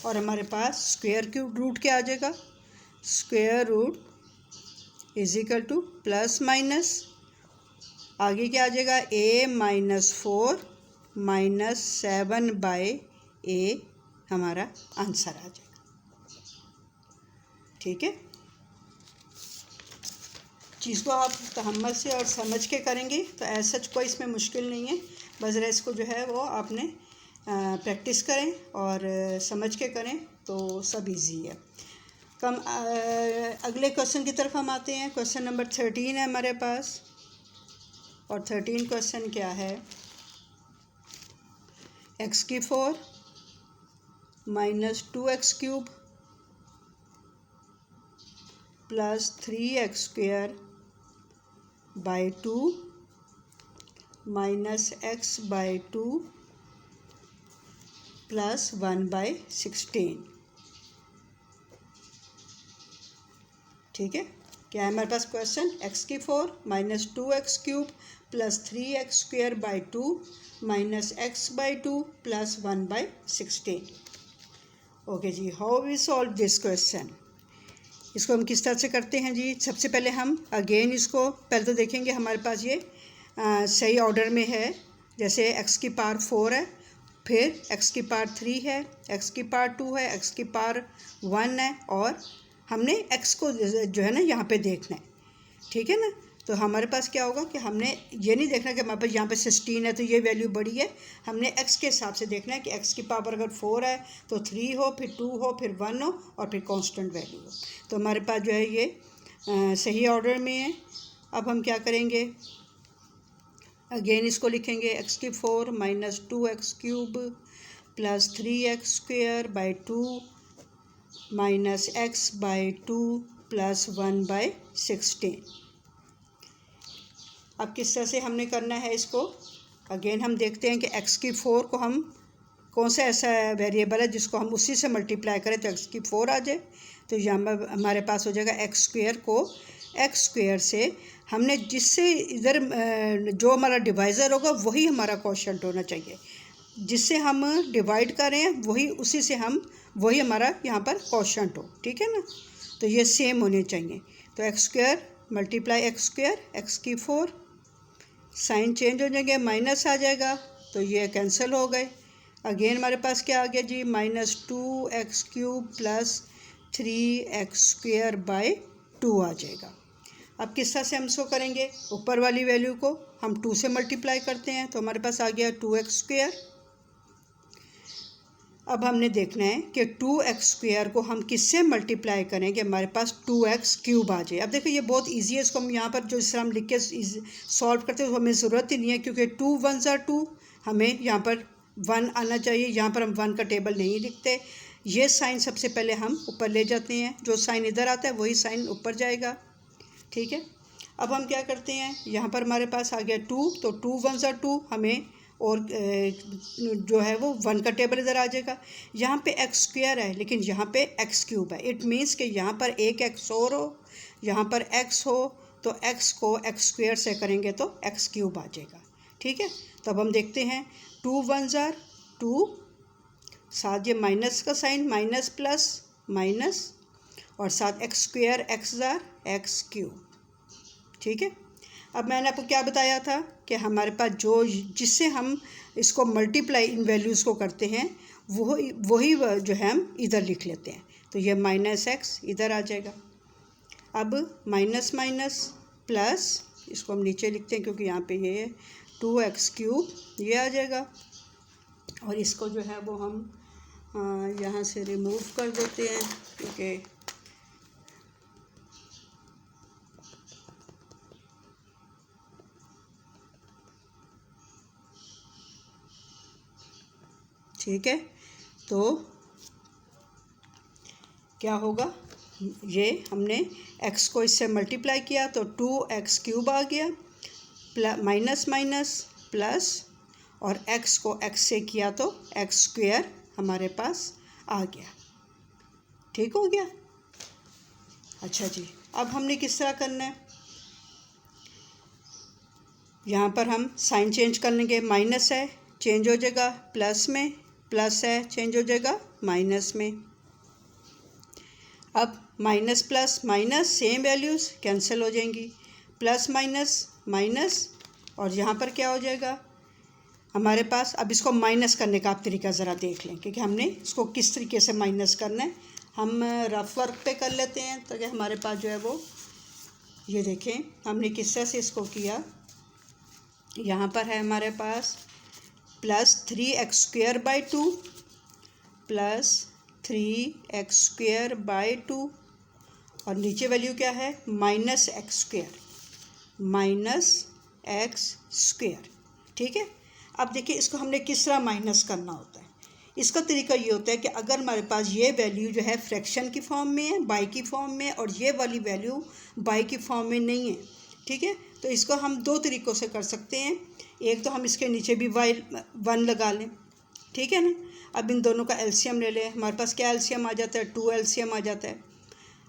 और हमारे पास स्क्वायर क्यूब रूट क्या आ जाएगा, square root is equal to plus minus, आगे क्या आ जाएगा, a -4 -7/a हमारा आंसर आ जाएगा। ठीक है, चीज़ को आप तहम्मुल से और समझ के करेंगे तो ऐसा कोई इसमें मुश्किल नहीं है, बस इसको जो है वो आपने प्रैक्टिस करें और समझ के करें तो सब इजी है। अगले क्वेश्चन की तरफ हम आते हैं। क्वेश्चन नंबर 13 है हमारे पास, और 13 क्वेश्चन क्या है, x⁴ -2x³ + 3x² / 2 -x/2 + 1/16। ठीक है, क्या है हमारे पास question, x⁴ -2x³ + 3x² / 2 -x/2 + 1/16। Okay जी, how we solve this question, इसको हम किस तरह से करते हैं जी। सबसे पहले हम अगेन इसको पहले तो देखेंगे हमारे पास ये सही ऑर्डर में है, जैसे x⁴ है, फिर x⁴ है, x⁴ है, x⁴ है, और हमने x को जो है ना यहाँ पे देखना है। ठीक है ना, तो हमारे पास क्या होगा कि हमने ये नहीं देखना कि हमारे पास यहाँ पे 16 है तो ये वैल्यू बड़ी है, हमने x के हिसाब से देखना है कि x की पावर अगर 4 है तो 3 हो, फिर 2 हो, फिर 1 हो, और फिर कांस्टेंट वैल्यू हो। तो हमारे पास जो है ये सही ऑर्डर में है। अब हम क्या करेंगे, अगेन इसको लिखेंगे x⁴ -2x³ + 3x² / 2 -x/2 + 1/16। अब किस तरह से हमने करना है इसको, अगेन हम देखते हैं कि x⁴ को हम कौन सा ऐसा वेरिएबल है जिसको हम उसी से मल्टीप्लाई करें तो x⁴ आ जाए। तो यहाँ हमारे पास हो जाएगा x² को x² से हमने जिससे इधर जो हमारा डिवाइज़र होगा वही हमारा क्वोशंट होना चाहिए। जिससे हम डिवाइड कर रहे हैं वही उसी से हम वही हमारा यहाँ पर क्वोशंट हो, ठीक है ना। तो ये सेम होने चाहिए। तो x square multiply x square, x की 4, साइन चेंज हो जाएंगे, माइनस आ जाएगा तो ये कैंसिल हो गए। अगेन हमारे पास क्या आ गया जी, -2x³ प्लस 3x² आ जाएगा। अब किस तरह से हम इसको करेंगे, ऊपर वाली वैल्यू को हम 2 से मल्टीप्लाई करते हैं तो हमारे पास आ गया 2x²। अब हमने देखना है कि 2x² को हम किससे मल्टीप्लाई करें कि हमारे पास 2x³ आ जाए। अब देखो ये बहुत इजी है, इसको हम यहाँ पर जो इस तरह हम लिख के सॉल्व करते हैं तो हमें ज़रूरत ही नहीं है, क्योंकि 2 1 are 2, हमें यहाँ पर 1 आना चाहिए। यहाँ पर हम 1 का टेबल नहीं लिखते, ये साइन सबसे पहले हम ऊपर ले जाते हैं, जो साइन इधर आता है वही साइन ऊपर जाएगा, ठीक है। अब हम क्या करते हैं, यहाँ पर हमारे पास आ गया 2, तो 2 1 are 2, हमें और जो है वो 1 का टेबल इधर आ जाएगा। यहाँ पे x² है लेकिन यहाँ पे x³ है। इट मीन्स कि यहाँ पर एक x और हो, यहाँ पर x हो, तो x को x² से करेंगे तो x³ आ जाएगा, ठीक है। तो अब हम देखते हैं 2 1 are 2, साथ ये माइनस का साइन, माइनस प्लस माइनस, और साथ x² x⁻, ठीक है। अब मैंने आपको क्या बताया था कि हमारे पास जो जिससे हम इसको मल्टीप्लाई इन वैल्यूज़ को करते हैं वही जो है हम इधर लिख लेते हैं। तो ये -x इधर आ जाएगा। अब माइनस माइनस प्लस, इसको हम नीचे लिखते हैं क्योंकि यहाँ पे ये है 2x³ ये आ जाएगा, और इसको जो है वो हम यहाँ से रिमूव कर देते हैं क्योंकि ठीक है। तो क्या होगा, ये हमने x को इससे मल्टीप्लाई किया तो 2x³ आ गया, माइनस माइनस प्लस, और x को x से किया तो x² हमारे पास आ गया, ठीक हो गया। अच्छा जी, अब हमने किस तरह करना है, यहाँ पर हम साइन चेंज कर लेंगे, माइनस है चेंज हो जाएगा प्लस में, प्लस है चेंज हो जाएगा माइनस में। अब minus plus minus same values cancel हो जाएंगी, प्लस माइनस माइनस, और यहाँ पर क्या हो जाएगा हमारे पास। अब इसको माइनस करने का आप तरीका ज़रा देख लें, क्योंकि हमने इसको किस तरीके से माइनस करना है हम रफ वर्क पे कर लेते हैं ताकि हमारे पास जो है वो, ये देखें हमने किस तरह से इसको किया। यहाँ पर है हमारे पास +3x² 2 प्लस 3x² 2, और नीचे वैल्यू क्या है -x², -x², ठीक है। अब देखिए इसको हमने किस तरह माइनस करना होता है। इसका तरीका ये होता है कि अगर हमारे पास ये वैल्यू जो है फ्रैक्शन की फॉर्म में है, बाई की फॉर्म में, और ये वाली वैल्यू बाई की फॉर्म में नहीं है, ठीक है, तो इसको हम दो तरीक़ों से कर सकते हैं। एक तो हम इसके नीचे भी y1 लगा लें, ठीक है ना। अब इन दोनों का एलसीएम ले लें, हमारे पास क्या एलसीएम आ जाता है, 2 एलसीएम आ जाता है।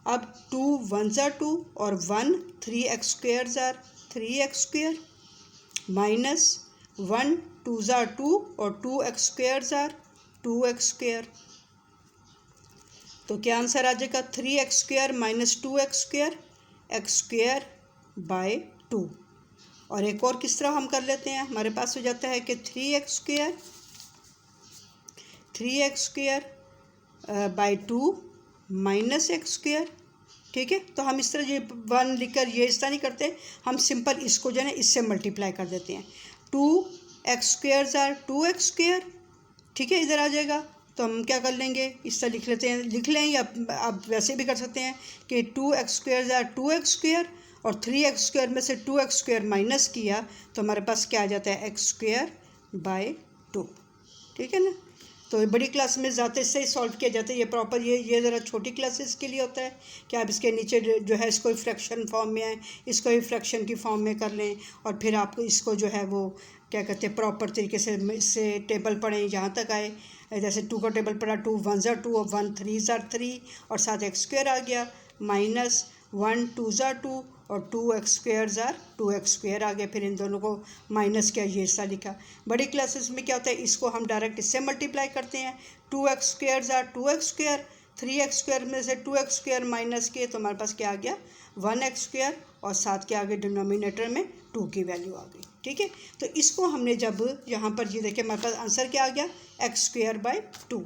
अब 2 1 are 2 और 1 3x² are 3x², minus 1 2 are 2 और 2x² are 2x²। तो क्या आंसर आ जाएगा 3x² माइनस 2x², x² 2। और एक और किस तरह हम कर लेते हैं, हमारे पास हो जाता है कि 3x² 2 माइनस x², ठीक है। तो हम इस तरह ये 1 लिखकर ये इस तरह नहीं करते, हम सिंपल इसको जो है ना इससे मल्टीप्लाई कर देते हैं। 2x² are 2x², ठीक है, इधर आ जाएगा। तो हम क्या कर लेंगे, इस तरह लिख लेते हैं, लिख लें या आप वैसे भी कर सकते हैं कि 2x² are 2x² और 3x² में से 2x² माइनस किया तो हमारे पास क्या आ जाता है x² 2, ठीक है ना। तो बड़ी क्लास में ज़्यादा इससे ही सॉल्व किया जाता है, ये प्रॉपर ये ज़रा छोटी क्लासेस के लिए होता है कि आप इसके नीचे जो है इसको फ्रैक्शन फॉर्म में है, इसको ही फ्रैक्शन की फॉर्म में कर लें, और फिर आपको इसको जो है वो क्या कहते हैं प्रॉपर तरीके से इससे टेबल पढ़ें जहाँ तक आए। जैसे 2 का टेबल पढ़ा, 2 1 are 2 और 1 3 are 3 और साथ x² आ गया, माइनस 1 2 are 2 और 2x² ज़ार 2x² आ गया। फिर इन दोनों को माइनस किया, ये ऐसा लिखा। बड़ी क्लासेस में क्या होता है, इसको हम डायरेक्ट इससे मल्टीप्लाई करते हैं। 2x² ज़ार 2x², 3x² में से 2x² माइनस किए तो हमारे पास क्या आ गया, 1x², और साथ के आगे डिनोमिनेटर में 2 की वैल्यू आ गई। ठीक है, तो इसको हमने जब यहाँ पर ये देखिए हमारे पास आंसर क्या आ गया, x²/2।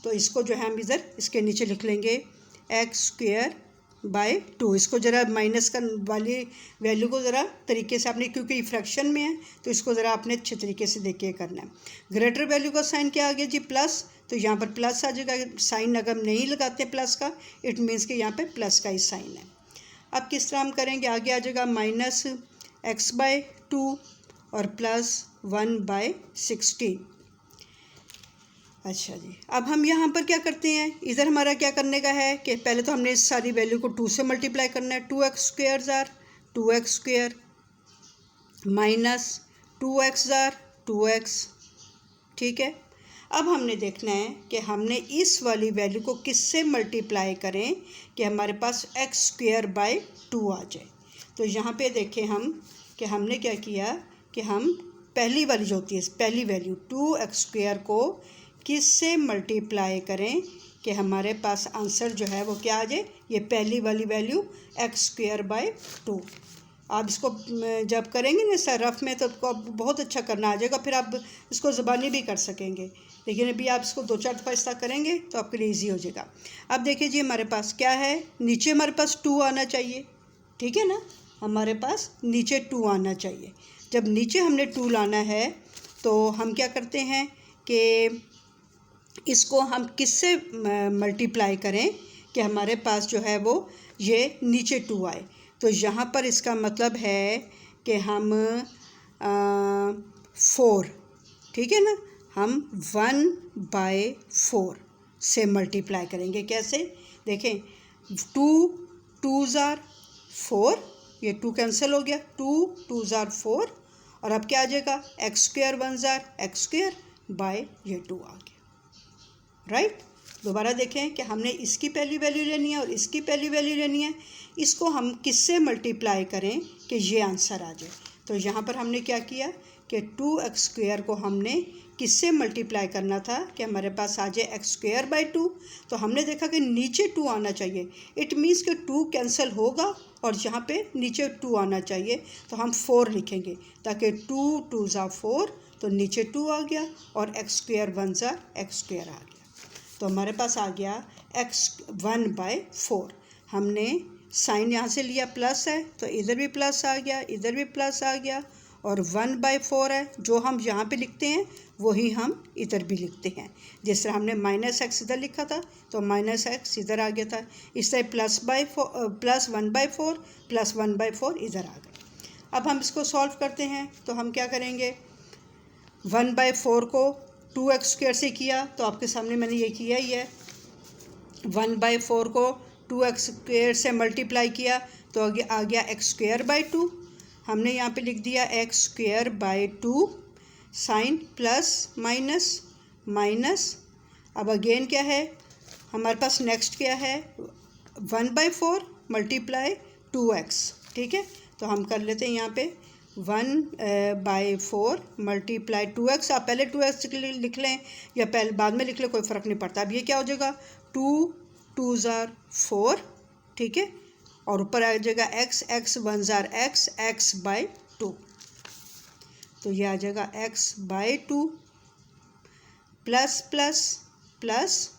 तो इसको जो है हम इधर इसके नीचे लिख लेंगे x²/2। इसको ज़रा माइनस का वाली वैल्यू को ज़रा तरीके से आपने, क्योंकि फ्रैक्शन में है तो इसको ज़रा आपने अच्छे तरीके से देख के करना है। ग्रेटर वैल्यू का साइन क्या आ गया जी, प्लस, तो यहाँ पर प्लस आ जाएगा। साइन अगर हम नहीं लगाते प्लस का, इट मीन्स कि यहाँ पे प्लस का ही साइन है। अब किस तरह हम करेंगे, आगे आ जाएगा -x/2 और +1/16। अच्छा जी, अब हम यहाँ पर क्या करते हैं, इधर हमारा क्या करने का है कि पहले तो हमने इस सारी वैल्यू को 2 से मल्टीप्लाई करना है। 2x² ज़ार 2x² माइनस 2x ज़ार 2x। ठीक है, अब हमने देखना है कि हमने इस वाली वैल्यू को किससे मल्टीप्लाई करें कि हमारे पास x²/2 आ जाए। तो यहाँ पे देखें हम कि हमने क्या किया कि हम पहली वाली जो होती है, पहली वैल्यू 2x² को किससे मल्टीप्लाई करें कि हमारे पास आंसर जो है वो क्या आ जाए, ये पहली वाली वैल्यू x²/2। आप इसको जब करेंगे ना सर रफ में तो आपको बहुत अच्छा करना आ जाएगा, फिर आप इसको ज़बानी भी कर सकेंगे। लेकिन अभी आप इसको 2-4 दफ़ा इस तरह करेंगे तो आपके लिए ईजी हो जाएगा। अब देखिए जी, हमारे पास क्या है, नीचे हमारे पास 2 आना चाहिए। ठीक है ना, हमारे पास नीचे 2 आना चाहिए। जब नीचे हमने 2 लाना है तो हम क्या करते हैं कि इसको हम किससे मल्टीप्लाई करें कि हमारे पास जो है वो ये नीचे 2 आए। तो यहाँ पर इसका मतलब है कि हम 4, ठीक है ना, हम 1/4 से मल्टीप्लाई करेंगे। कैसे, देखें 2 ज़ार 4, ये 2 कैंसिल हो गया, 2 ज़ार 4, और अब क्या आ जाएगा, x² 1 ज़ार x² बाय ये 2 आ गया। राइट, दोबारा देखें कि हमने इसकी पहली वैल्यू लेनी है और इसकी पहली वैल्यू लेनी है। इसको हम किससे मल्टीप्लाई करें कि ये आंसर आ जाए। तो यहाँ पर हमने क्या किया कि 2x² को हमने किससे मल्टीप्लाई करना था कि हमारे पास आ जाए x²/2। तो हमने देखा कि नीचे 2 आना चाहिए, इट मीन्स कि 2 कैंसिल होगा और यहाँ पे नीचे 2 आना चाहिए। तो हम 4 लिखेंगे ताकि 2 ज़ार 4, तो नीचे 2 आ गया और x² 1 ज़ार x² आ गया। तो हमारे पास आ गया x1/4। हमने साइन यहाँ से लिया प्लस है तो इधर भी प्लस आ गया, इधर भी प्लस आ गया, और 1/4 है जो हम यहाँ पे लिखते हैं वही हम इधर भी लिखते हैं। जिस तरह हमने -x इधर लिखा था तो -x इधर आ गया था, इस तरह +1/4 +1/4 इधर आ गए। अब हम इसको सॉल्व करते हैं तो हम क्या करेंगे, 1/4 को 2x² से किया तो आपके सामने मैंने ये किया ही है। 1/4 को 2x² से मल्टीप्लाई किया तो आगे आ गया x²/2। हमने यहाँ पे लिख दिया x²/2, sign plus minus minus. अब अगेन क्या है हमारे पास, नेक्स्ट क्या है, 1/4 मल्टीप्लाई 2x। ठीक है, तो हम कर लेते हैं यहाँ पे 1/4 मल्टीप्लाई 2x। आप पहले 2x लिख लें या पहले बाद में लिख लें, कोई फ़र्क नहीं पड़ता। अब ये क्या हो जाएगा, 2 ज़ार 4, ठीक है, और ऊपर आ जाएगा x 1 ज़ार x/2। तो ये आ जाएगा x/2 प्लस प्लस प्लस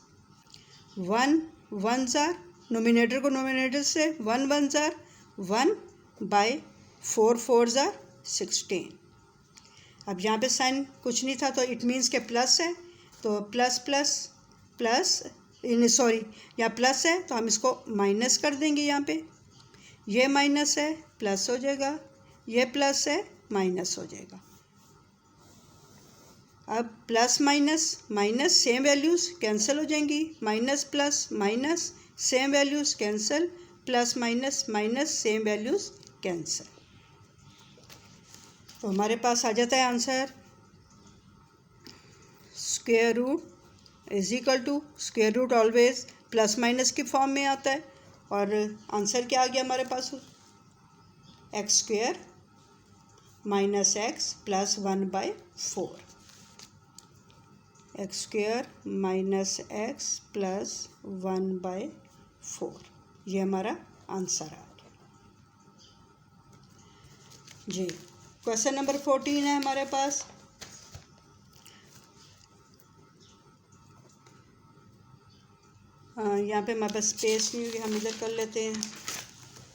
1 ज़ार, नोमिनेटर को नोमिनेटर से 1 ज़ार 1/4 ज़ार 16। अब यहाँ पे साइन कुछ नहीं था तो इट मीन्स के प्लस है, तो प्लस प्लस प्लस, सॉरी यहाँ प्लस है तो हम इसको माइनस कर देंगे। यहाँ पे ये माइनस है प्लस हो जाएगा, ये प्लस है माइनस हो जाएगा। अब plus minus minus same values cancel हो जाएंगी, minus plus minus same values cancel, plus minus minus same values cancel. तो हमारे पास आ जाता है answer square root is equal to, square root always plus minus की फॉर्म में आता है, और आंसर क्या आ गया हमारे पास, x square minus x plus 1/4, x square minus x plus 1/4, ये हमारा आंसर आ गया जी। क्वेश्चन नंबर 14 है हमारे पास। यहाँ पे हमारे पास स्पेस नहीं हुई, हम इधर कर लेते हैं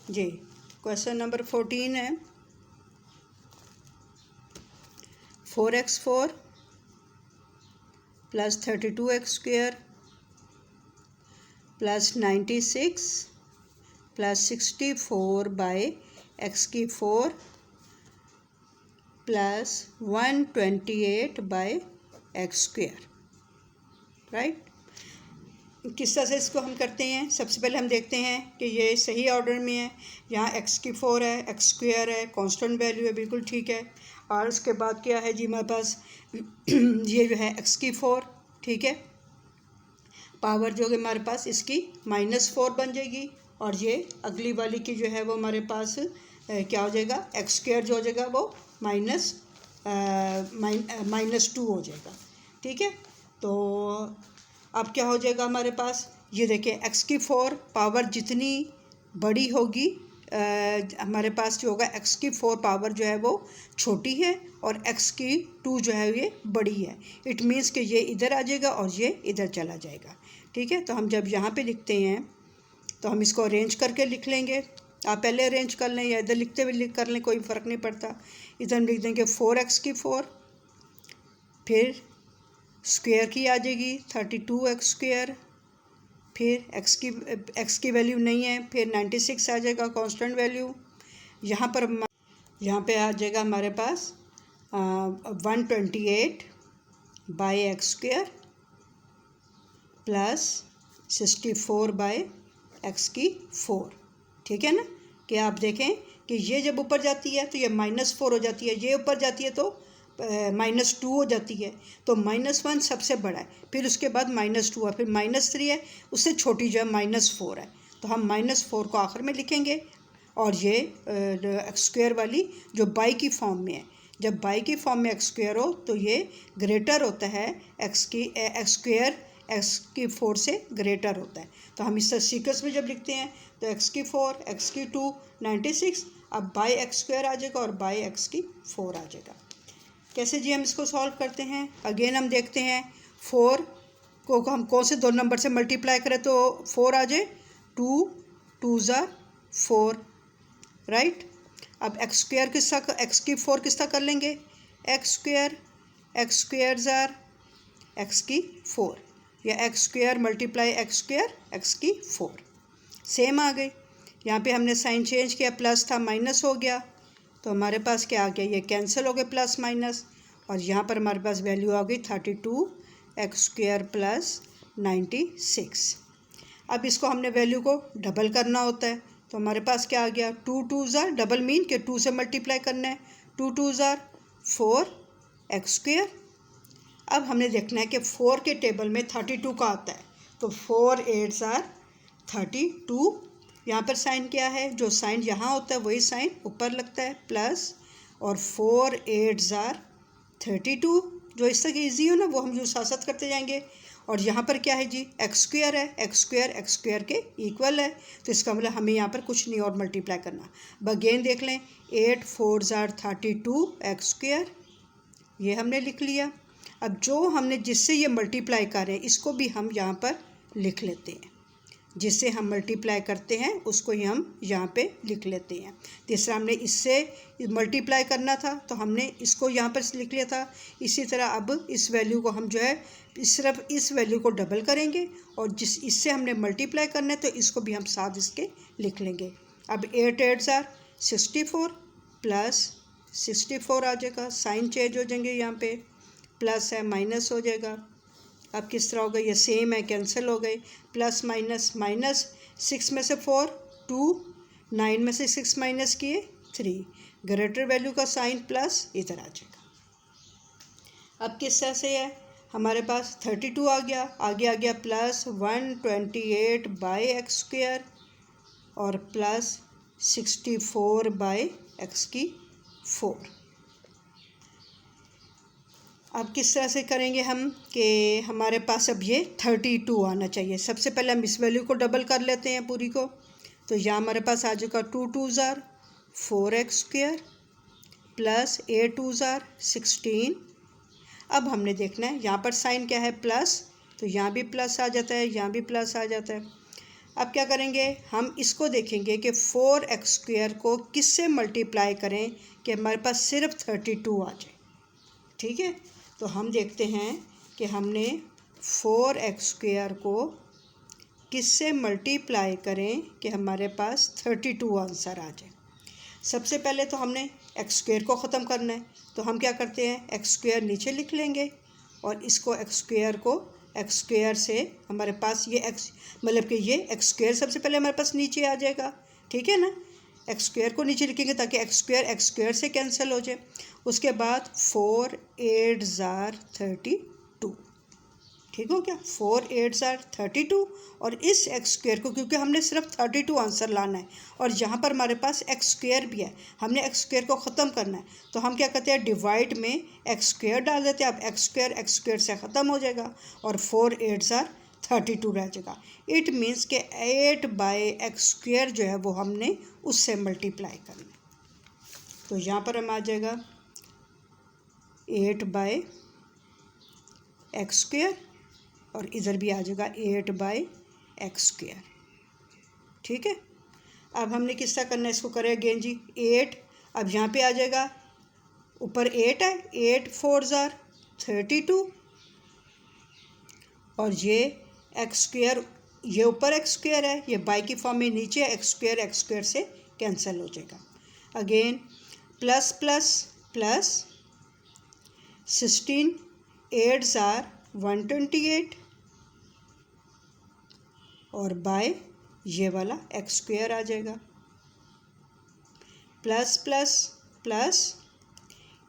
जी। क्वेश्चन नंबर 14 है 4x4 plus 32x square plus 96 plus 64/x4 plus 128/x square, right. किस तरह से इसको हम करते हैं? सबसे पहले हम देखते हैं कि ये सही ऑर्डर में है। यहाँ x4 है, x स्क्वेयर है, कांस्टेंट वैल्यू है, बिल्कुल ठीक है। और उसके बाद क्या है जी हमारे पास ये जो है x4, ठीक है। पावर जो है हमारे पास इसकी -4 बन जाएगी, और ये अगली वाली की जो है वो हमारे पास क्या हो जाएगा, एक्स स्क्वेयर जो हो जाएगा वो -2 हो जाएगा, ठीक है। तो अब क्या हो जाएगा हमारे पास, ये देखिए x4 पावर जितनी बड़ी होगी हमारे पास जो होगा x4 पावर जो है वो छोटी है और x2 जो है ये बड़ी है। इट मीन्स कि ये इधर आ जाएगा और ये इधर चला जाएगा, ठीक है। तो हम जब यहाँ पे लिखते हैं तो हम इसको अरेंज करके लिख लेंगे। आप पहले अरेंज कर लें या इधर लिखते हुए कर लें, कोई फ़र्क नहीं पड़ता। इधर हम लिख देंगे 4x4, फिर स्क्वायर की आ जाएगी 32x स्क्वायर, फिर x की वैल्यू नहीं है, फिर 96 आ जाएगा कांस्टेंट वैल्यू। यहाँ पे आ जाएगा हमारे पास 128/x स्क्वायर प्लस 64/x4, ठीक है ना। कि आप देखें कि ये जब ऊपर जाती है तो ये -4 हो जाती है, ये ऊपर जाती है तो -2 हो जाती है। तो -1 सबसे बड़ा है, फिर उसके बाद -2 है, फिर -3 है, उससे छोटी जो है -4 है। तो हम -4 को आखिर में लिखेंगे। और ये एक्स स्क्वायर वाली जो बाई की फॉर्म में है, जब बाई की फॉर्म में एक्स स्क्वायर हो तो ये ग्रेटर होता है एक्स स्क्वायर x4 से ग्रेटर होता है। तो हम इस सीक्वेंस में जब लिखते हैं तो x4 x2 96, अब बाई एक्स स्क्वायर आ जाएगा और बाई x4 आ जाएगा। कैसे जी हम इसको सॉल्व करते हैं? अगेन हम देखते हैं 4 को हम कौन से 2 नंबर से मल्टीप्लाई करें तो 4 आ जाए, 2 2 ज़ा 4, राइट। अब एक्स स्क्वायर x4 किस तरह कर लेंगे, x स्क्वायर ज़ार x4, या x square multiply x square x4, same आ गई। यहाँ पे हमने साइन चेंज किया, प्लस था माइनस हो गया, तो हमारे पास क्या आ गया, ये कैंसिल हो गए प्लस माइनस, और यहाँ पर हमारे पास वैल्यू आ गई 32x स्क्वायर प्लस 96। अब इसको हमने वैल्यू को डबल करना होता है, तो हमारे पास क्या आ गया, 2 2 ज़ार, डबल मीन के 2 से मल्टीप्लाई करना है, 2 2 ज़ार 4x स्क्वायर। अब हमने देखना है कि 4 के टेबल में 32 का आता है, तो 4 8 ज़ार 32। यहाँ पर साइन क्या है, जो साइन यहाँ होता है वही साइन ऊपर लगता है, प्लस, और 4 8 ज़ार 32, जो इस तक ईजी हो ना वो हम जो साथ करते जाएंगे। और यहाँ पर क्या है जी, एक्स स्क्वायर है, एक्स स्क्वायर के इक्वल है, तो इसका मतलब हमें यहाँ पर कुछ नहीं और मल्टीप्लाई करना। अगेन देख लें, 8 4 ज़ार 32 एक्स स्क्वायर, ये हमने लिख लिया। अब जो हमने जिससे ये मल्टीप्लाई कर रहे हैं इसको भी हम यहाँ पर लिख लेते हैं, जिससे हम मल्टीप्लाई करते हैं उसको ही हम यहाँ पे लिख लेते हैं। तीसरा हमने इससे मल्टीप्लाई करना था तो हमने इसको यहाँ पर लिख लिया था। इसी तरह अब इस वैल्यू को हम जो है सिर्फ इस वैल्यू को डबल करेंगे, और इससे हमने मल्टीप्लाई करना है तो इसको भी हम साथ इसके लिख लेंगे। अब 8 8 ज़ार 64 प्लस 64 आ जाएगा, साइन चेंज हो जाएंगे, यहाँ पे प्लस है माइनस हो जाएगा। अब किस तरह हो गई, ये सेम है, कैंसिल हो गए, प्लस माइनस, माइनस 6 में से 4 2, 9 में से 6 माइनस किए 3, ग्रेटर वैल्यू का साइन प्लस इधर आ जाएगा। अब किस तरह से है, हमारे पास 32 आ गया, आगे आ गया प्लस 128/x स्क्वायर और प्लस 64/4, एक्स की 4। अब किस तरह से करेंगे हम कि हमारे पास अब ये 32 आना चाहिए। सबसे पहले हम इस वैल्यू को डबल कर लेते हैं पूरी को, तो यहाँ हमारे पास आ जाएगा 2 2 ज़ार 4x² प्लस 8 2 ज़ार 16। अब हमने देखना है यहाँ पर साइन क्या है, प्लस, तो यहाँ भी प्लस आ जाता है, यहाँ भी प्लस आ जाता है। अब क्या करेंगे, हम इसको देखेंगे कि 4x² को किससे मल्टीप्लाई करें कि हमारे पास सिर्फ 32 आ जाए। ठीक है, तो हम देखते हैं कि हमने 4x² को किससे मल्टीप्लाई करें कि हमारे पास 32 आंसर आ जाए। सबसे पहले तो हमने x² को ख़त्म करना है, तो हम क्या करते हैं, x² नीचे लिख लेंगे और इसको x² को x² से हमारे पास ये x मतलब कि ये x² सबसे पहले हमारे पास नीचे आ जाएगा। ठीक है ना, x² को नीचे लिखेंगे ताकि x² से कैंसिल हो जाए। उसके बाद 4 8 ज़ार 32, ठीक हो क्या, 4 8 ज़ार 32। और इस x² को, क्योंकि हमने सिर्फ 32 आंसर लाना है और यहाँ पर हमारे पास x² भी है, हमने x² को ख़त्म करना है, तो हम क्या करते हैं, डिवाइड में x² डाल देते हैं। अब x² से ख़त्म हो जाएगा और 4 8 ज़ार 32 रह जाएगा। इट मीन्स के 8/x² जो है वो हमने उससे मल्टीप्लाई करना है। तो यहाँ पर हम आ जाएगा 8/x² और इधर भी आ जाएगा 8/x²। ठीक है, अब हमने किस तरह करना है, इसको करें अगेन जी 8। अब यहाँ पे आ जाएगा, ऊपर 8 है, 8 4 ज़ार 32 और ये x², ये ऊपर x² है, ये बाई की फॉर्म में नीचे x² से कैंसिल हो जाएगा। अगेन प्लस प्लस प्लस 16 8 ज़ार 128 और बाय ये वाला x² आ जाएगा। प्लस प्लस प्लस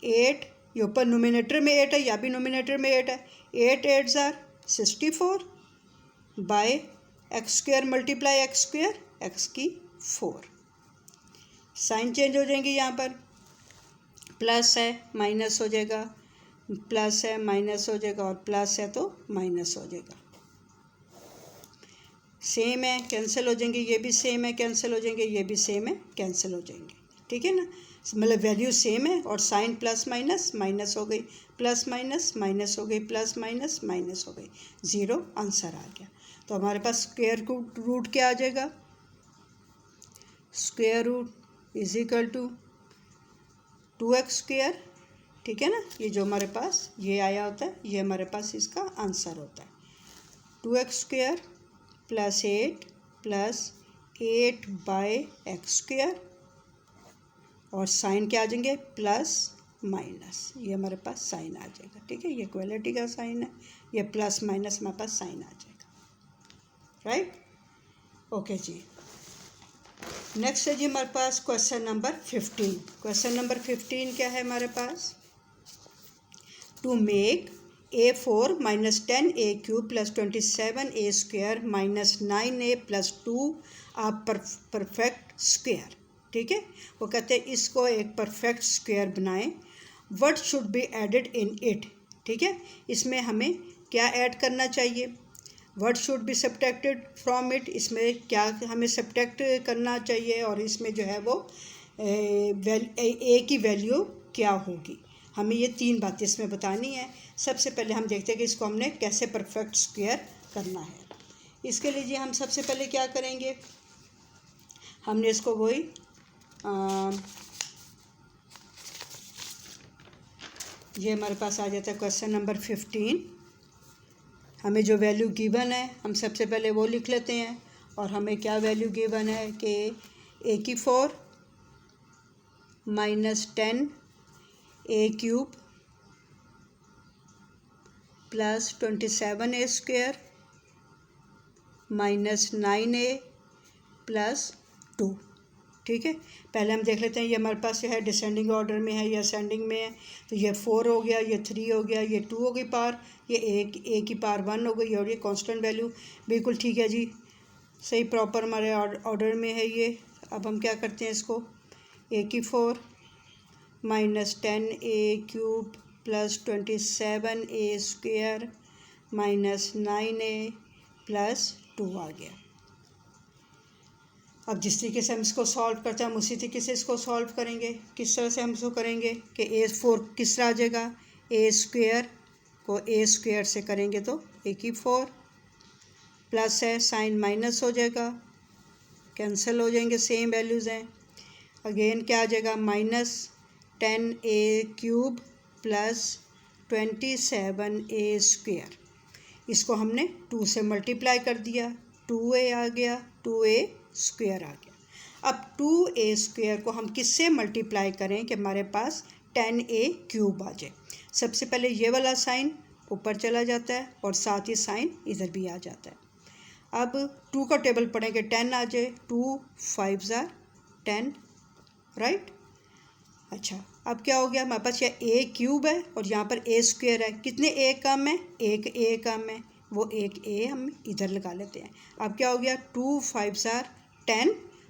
8, ये ऊपर नोमिनेटर में 8 है, या भी नोमिनेटर में 8 है, 8 8 ज़ार 64 bye x² multiply x² x की 4। साइन चेंज हो जाएंगे, यहाँ पर प्लस है माइनस हो जाएगा, प्लस है माइनस हो जाएगा और प्लस है तो माइनस हो जाएगा। सेम है कैंसिल हो जाएंगे, ये भी सेम है कैंसिल हो जाएंगे, ये भी सेम है कैंसिल हो जाएंगे। ठीक है ना, मतलब वैल्यू सेम है और साइन प्लस माइनस माइनस हो गई, प्लस माइनस माइनस हो गई, प्लस माइनस माइनस हो गई, 0 आंसर आ गया। तो हमारे पास स्क्वायर रूट क्या आ जाएगा, square root is equal to 2x²। ठीक है ना, ये जो हमारे पास ये आया होता है ये हमारे पास इसका आंसर होता है। 2x² प्लस 8 प्लस 8/x² और साइन क्या आ जाएंगे, प्लस माइनस, ये हमारे पास साइन आ जाएगा। ठीक है, ये इक्वलिटी का साइन है, ये प्लस माइनस हमारे पास साइन आ जाएगा। राइट, ओके जी। नेक्स्ट है जी हमारे पास क्वेश्चन नंबर 15। क्वेश्चन नंबर 15 क्या है हमारे पास, to make a4 minus 10a³ plus 27a² minus 9a plus 2 a perfect square. ठीक है, वो कहते हैं इसको एक परफेक्ट स्क्वायर बनाएं। What should be added in it. ठीक है, इसमें हमें क्या ऐड करना चाहिए, what should be subtracted from it, इसमें क्या हमें सब्ट्रैक्ट करना चाहिए और इसमें जो है वो ए की वैल्यू क्या होगी, हमें ये 3 बातें इसमें बतानी है। सबसे पहले हम देखते हैं कि इसको हमने कैसे परफेक्ट स्क्वायर करना है। इसके लिए जी हम सबसे पहले क्या करेंगे, हमने इसको वही ये हमारे पास आ जाता है क्वेश्चन नंबर 15। हमें जो वैल्यू गिवन है हम सबसे पहले वो लिख लेते हैं और हमें क्या वैल्यू गिवन है कि a⁴ minus 10a³ plus 27a² minus 9a plus 2। ठीक है, पहले हम देख लेते हैं ये हमारे पास जो है डिसेंडिंग ऑर्डर में है या असेंडिंग में है। तो ये 4 हो गया, ये 3 हो गया, ये 2 हो गई पावर, ये a की पावर 1 हो गई और ये कांस्टेंट वैल्यू। बिल्कुल ठीक है जी, सही प्रॉपर हमारे ऑर्डर में है ये। अब हम क्या करते हैं, इसको ए की 4 minus 10a³ plus 27a² minus 9a plus 2 आ गया। अब जिस तरीके से हम इसको सॉल्व करते हैं हम उसी तरीके से इसको सॉल्व करेंगे। किस तरह से हम इसको करेंगे कि a4 किस तरह आ जाएगा, a² को a² से करेंगे तो a की 4 प्लस है, साइन माइनस हो जाएगा, कैंसिल हो जाएंगे, सेम वैल्यूज़ हैं। अगेन क्या आ जाएगा, माइनस 10a³ प्लस 27a²। इसको हमने 2 से मल्टीप्लाई कर दिया, 2a आ गया, 2a² आ गया। अब 2a² को हम किससे मल्टीप्लाई करें कि हमारे पास 10a³ आ जाए। सबसे पहले ये वाला साइन ऊपर चला जाता है और साथ ही साइन इधर भी आ जाता है। अब 2 का टेबल पढ़ेंगे, 10 आ जाए, 2 5 ज़ार 10, राइट। अच्छा, अब क्या हो गया, हमारे पास यह a³ है और यहाँ पर a² है। कितने a कम है, एक a कम है, वो एक a हम इधर लगा लेते हैं। अब क्या हो गया, 2 5 ज़ार 10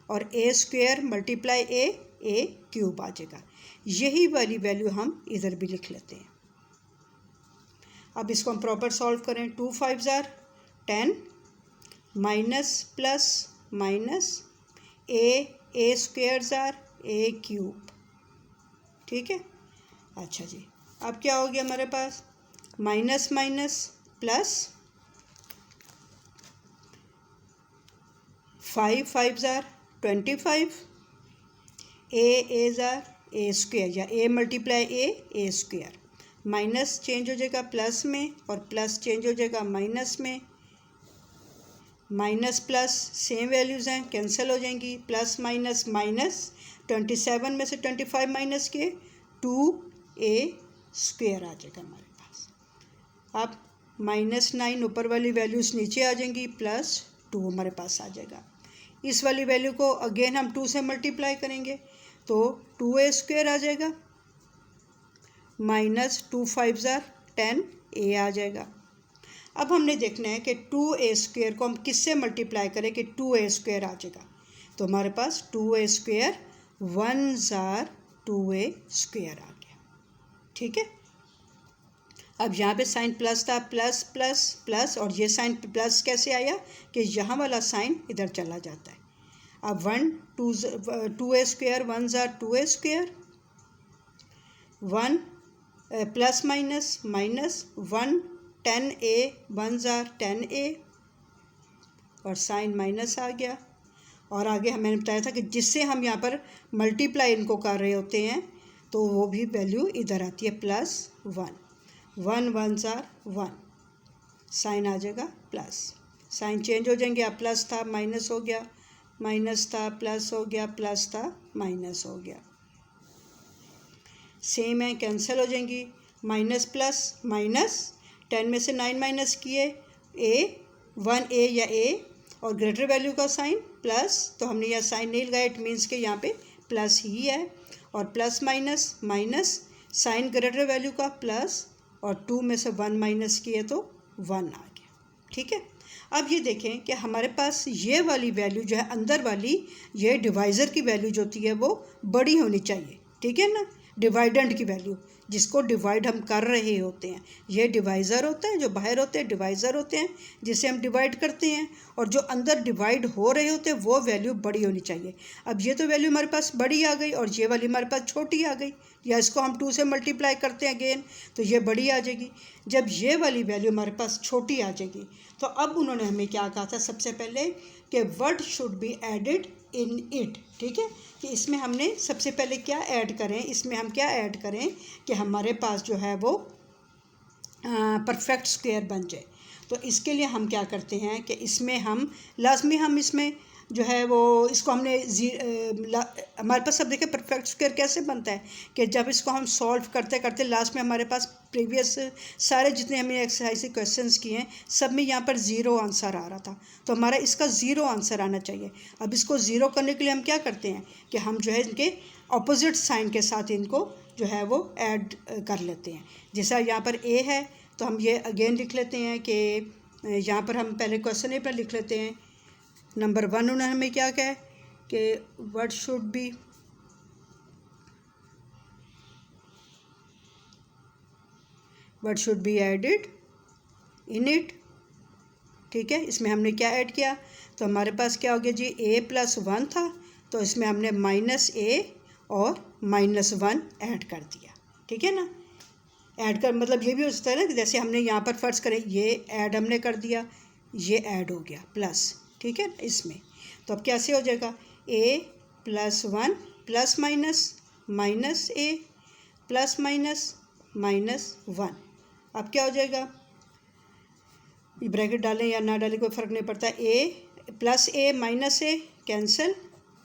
और a² मल्टीप्लाई a³ आ जाएगा। यही वाली वैल्यू हम इधर भी लिख लेते हैं। अब इसको हम प्रॉपर सॉल्व करें, 2 5 ज़ार 10 माइनस प्लस माइनस a² ज़ार a³, ठीक है। अच्छा जी, अब क्या हो गया हमारे पास, माइनस माइनस प्लस 5 5 ज़ार 25 a ज़ार a² या a multiply a² minus change हो जाएगा प्लस में और प्लस चेंज हो जाएगा माइनस में, माइनस प्लस सेम वैल्यूज़ हैं, कैंसिल हो जाएंगी, प्लस माइनस माइनस, 27 में से 25 माइनस किए 2a² आ जाएगा हमारे पास। अब -9 ऊपर वाली वैल्यूज़ नीचे आ जाएंगी, प्लस 2 हमारे पास आ जाएगा। इस वाली वैल्यू को अगेन हम 2 से मल्टीप्लाई करेंगे तो 2a² आ जाएगा, माइनस 2 5 ज़ार 10a आ जाएगा। अब हमने देखना है कि 2a² को हम किससे मल्टीप्लाई करें कि 2a² आ जाएगा। तो हमारे पास 2a² 1 ज़ार 2a² आ गया, ठीक है। अब यहाँ पे साइन प्लस था, प्लस प्लस प्लस, और ये साइन प्लस कैसे आया कि यहाँ वाला साइन इधर चला जाता है। अब 2a² 1 ज़ार 2a², 1 plus minus minus 1 10a 1 ज़ार 10a और साइन माइनस आ गया। और आगे मैंने बताया था कि जिससे हम यहाँ पर मल्टीप्लाई इनको कर रहे होते हैं तो वो भी वैल्यू इधर आती है, प्लस 1 1 1 ज़ार 1, साइन आ जाएगा प्लस, साइन चेंज हो जाएंगे। अब प्लस था माइनस हो गया, माइनस था प्लस हो गया, प्लस था माइनस हो गया, सेम है, कैंसिल हो जाएंगी। माइनस प्लस माइनस, 10 में से 9 माइनस किए, a 1a या a और ग्रेटर वैल्यू का साइन प्लस, तो हमने यह साइन नहीं लगाया, इट मीन्स के यहाँ पे प्लस ही है। और plus minus minus, sign greater value का प्लस, और 2 में से 1 माइनस किए तो 1 आ गया, ठीक है। अब ये देखें कि हमारे पास ये वाली वैल्यू जो है अंदर वाली, ये डिवाइज़र की वैल्यू जो होती है वो बड़ी होनी चाहिए, ठीक है ना। डिवाइडेंड की वैल्यू, जिसको डिवाइड हम कर रहे होते हैं, ये डिवाइज़र होता है, जो बाहर होते हैं डिवाइज़र होते हैं जिसे हम डिवाइड करते हैं, और जो अंदर डिवाइड हो रहे होते हैं वो वैल्यू बड़ी होनी चाहिए। अब ये तो वैल्यू हमारे पास बड़ी आ गई और ये वाली हमारे पास छोटी आ गई, या इसको हम 2 से मल्टीप्लाई करते हैं अगेन तो ये बड़ी आ जाएगी। जब ये वाली वैल्यू हमारे पास छोटी आ जाएगी तो अब उन्होंने हमें क्या कहा था सबसे पहले कि what should be added in it, ठीक है, कि इसमें हमने सबसे पहले क्या ऐड करें, इसमें हम क्या ऐड करें कि हमारे पास जो है वो परफेक्ट स्क्वायर बन जाए। तो इसके लिए हम क्या करते हैं कि इसमें हम लाजमी हम इसमें जो है वो इसको हमने हमारे पास सब देखें परफेक्ट स्क्वायर कैसे बनता है कि जब इसको हम सॉल्व करते करते लास्ट में हमारे पास प्रीवियस सारे जितने हमने एक्सरसाइज क्वेश्चंस किए हैं सब में यहाँ पर ज़ीरो आंसर आ रहा था, तो हमारा इसका ज़ीरो आंसर आना चाहिए। अब इसको ज़ीरो करने के लिए हम क्या करते हैं कि हम जो है इनके ऑपोजिट साइन के साथ इनको जो है वो ऐड कर लेते हैं। जैसा यहाँ पर ए है तो हम ये अगेन लिख लेते हैं कि यहाँ पर हम पहले क्वेश्चन ए पर लिख लेते हैं। नंबर 1 उन्होंने हमें क्या कहा कि what should be what should be added in it. ठीक है, इसमें हमने क्या ऐड किया, तो हमारे पास क्या हो गया जी, a+1 था, तो इसमें हमने -a और -1 ऐड कर दिया। ठीक है ना, ऐड कर मतलब ये भी हो सकता है ना कि जैसे हमने यहाँ पर फ़र्ज़ करें ये ऐड हमने कर दिया, ये ऐड हो गया प्लस। ठीक है, इसमें तो अब कैसे हो जाएगा, a+1 plus minus -a plus minus -1। अब क्या हो जाएगा, ब्रैकेट डालें या ना डालें कोई फ़र्क नहीं पड़ता, a -a कैंसिल,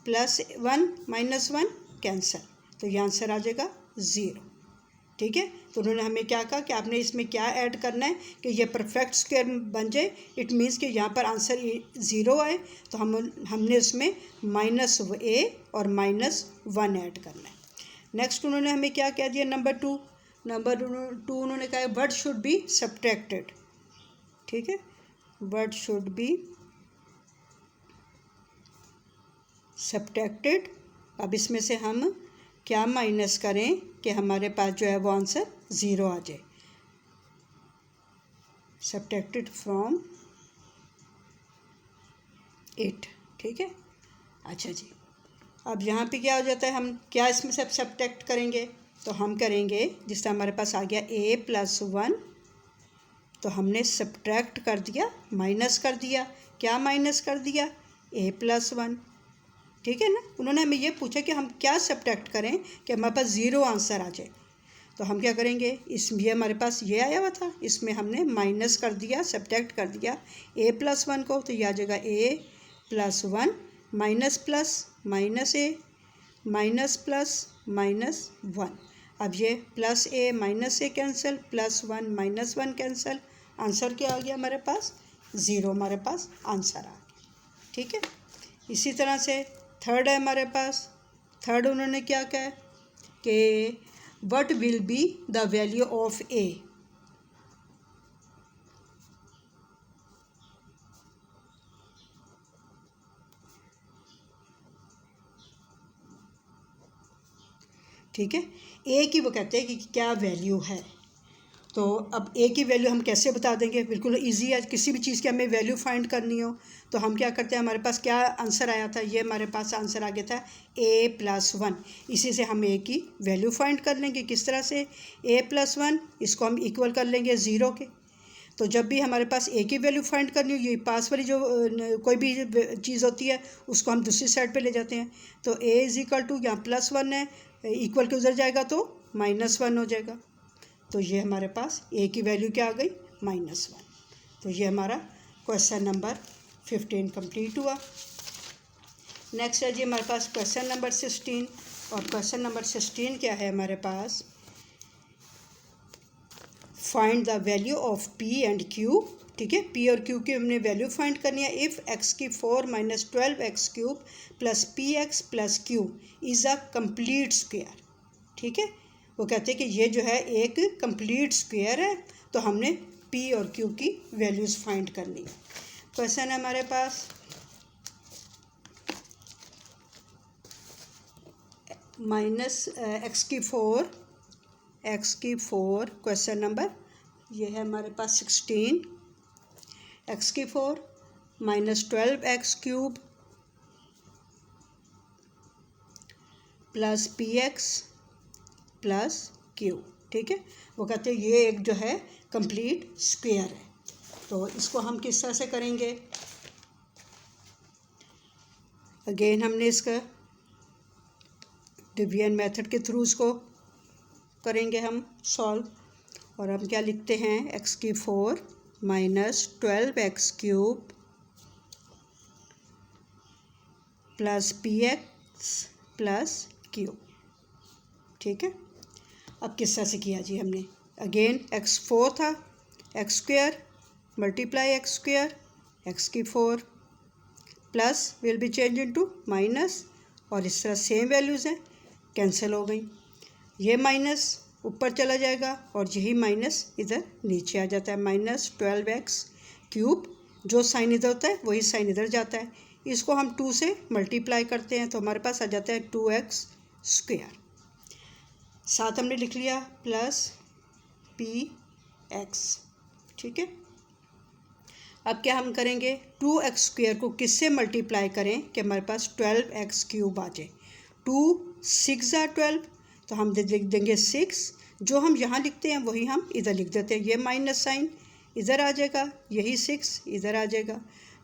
+1 -1 कैंसिल, तो ये आंसर आ जाएगा 0। ठीक है, तो उन्होंने हमें क्या कहा कि आपने इसमें क्या ऐड करना है कि ये परफेक्ट स्क्वायर बन जाए। इट मीन्स कि यहाँ पर आंसर 0 आए, तो हमने इसमें -a और -1 ऐड करना है। नेक्स्ट उन्होंने हमें क्या कह दिया, नंबर टू उन्होंने कहा व्हाट शुड बी सब्ट्रैक्टेड। ठीक है, व्हाट शुड बी सब्ट्रैक्टेड। अब इसमें से हम क्या माइनस करें कि हमारे पास जो है वो आंसर 0 आ जाए। Subtracted from it. ठीक है, अच्छा जी, अब यहाँ पे क्या हो जाता है, हम क्या इसमें से सब्ट्रैक्ट करेंगे, तो हम करेंगे जिस तरह हमारे पास आ गया a+1, तो हमने सब्ट्रैक्ट कर दिया, माइनस कर दिया, क्या माइनस कर दिया, a+1। ठीक है ना, उन्होंने हमें ये पूछा कि हम क्या सब्ट्रैक्ट करें कि हमारे पास 0 आंसर आ जाए, तो हम क्या करेंगे, ये हमारे पास ये आया हुआ था, इसमें हमने माइनस कर दिया, सब्ट्रैक्ट कर दिया a+1 को, तो ये आ जाएगा a+1 minus plus -a minus plus -1। अब ये +a -a cancel, +1 -1 cancel, answer क्या आ गया हमारे पास, 0 हमारे पास आंसर आ गया। ठीक है, इसी तरह से थर्ड है हमारे पास। थर्ड उन्होंने क्या कहा कि what will be the value of a। ठीक है, ए की वो कहते हैं कि क्या वैल्यू है, तो अब ए की वैल्यू हम कैसे बता देंगे, बिल्कुल इजी है। किसी भी चीज़ की हमें वैल्यू फाइंड करनी हो तो हम क्या करते हैं, हमारे पास क्या आंसर आया था, ये हमारे पास आंसर आ गया था a+1। इसी से हम ए की वैल्यू फाइंड कर लेंगे। किस तरह से, a+1 इसको हम इक्वल कर लेंगे 0 के। तो जब भी हमारे पास ए की वैल्यू फाइंड करनी हो, ये पास वाली जो कोई भी चीज़ होती है उसको हम दूसरी साइड पे ले जाते हैं। तो a यहाँ +1 है, इक्वल के उधर जाएगा तो -1 हो जाएगा। तो ये हमारे पास ए की वैल्यू क्या आ गई, -1। तो ये हमारा क्वेश्चन नंबर 15 कंप्लीट हुआ। नेक्स्ट है जी हमारे पास क्वेश्चन नंबर 16, और क्वेश्चन नंबर 16 क्या है हमारे पास, find the value of p and q. ठीक है, पी और क्यू की हमने वैल्यू फाइंड करनी है। If x⁴ - 12x³ + px + q is a complete square. ठीक है, वो कहते हैं कि ये जो है एक कंप्लीट स्क्वायर है, तो हमने पी और क्यू की वैल्यूज़ फाइंड करनी है। क्वेश्चन है हमारे पास x⁴, क्वेश्चन नंबर ये है हमारे पास 16, x⁴ - 12x³ + px + q। ठीक है, वो कहते हैं ये एक जो है कंप्लीट स्क्वायर है। तो इसको हम किस तरह से करेंगे, अगेन हमने इसका डिवीजन मेथड के थ्रू इसको करेंगे हम सॉल्व। और हम क्या लिखते हैं, x⁴ - 12x³ + px + q। ठीक है, अब किस तरह से किया जी हमने, अगेन x⁴ था, x² × x² x⁴ plus will be change into minus, और इस तरह सेम वैल्यूज़ हैं, कैंसिल हो गई। ये माइनस ऊपर चला जाएगा और यही माइनस इधर नीचे आ जाता है, -12x³ जो साइन इधर होता है वही साइन इधर जाता है। इसको हम 2 से मल्टीप्लाई करते हैं तो हमारे पास आ जाता है 2x²। साथ हमने लिख लिया प्लस p एक्स। ठीक है, अब क्या हम करेंगे, 2x² को किससे मल्टीप्लाई करें कि हमारे पास 12x³ आ जाए। 2 6 = 12, तो हम लिख देंगे 6। जो हम यहाँ लिखते हैं वही हम इधर लिख देते हैं। ये माइनस साइन इधर आ जाएगा, यही 6 इधर आ जाएगा।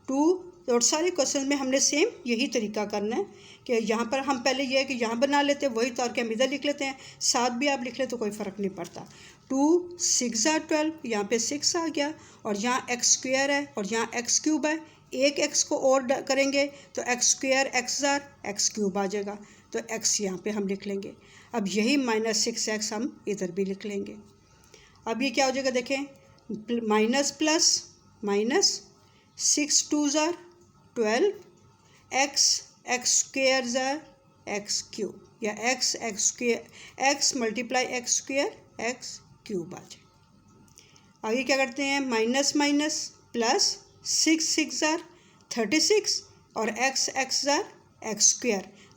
2 और सारे क्वेश्चन में हमने सेम यही तरीका करना है कि यहाँ पर हम पहले ये है कि यहाँ बना लेते हैं, वही तौर के हम इधर लिख लेते हैं। 7 भी आप लिख ले तो कोई फ़र्क नहीं पड़ता। 2 6 = 12, यहाँ पे 6 आ गया, और यहाँ x² है और यहाँ x³ है। एक x को और करेंगे तो x² x³ आ जाएगा, तो x यहाँ पे हम लिख लेंगे। अब यही -6x हम इधर भी लिख लेंगे। अब ये क्या हो जाएगा, देखें, minus plus minus, 6 2 = 12, x² x³ या x × x² x³ आ जाए। आगे क्या करते हैं, माइनस माइनस प्लस, 6 6 = 36 और x x²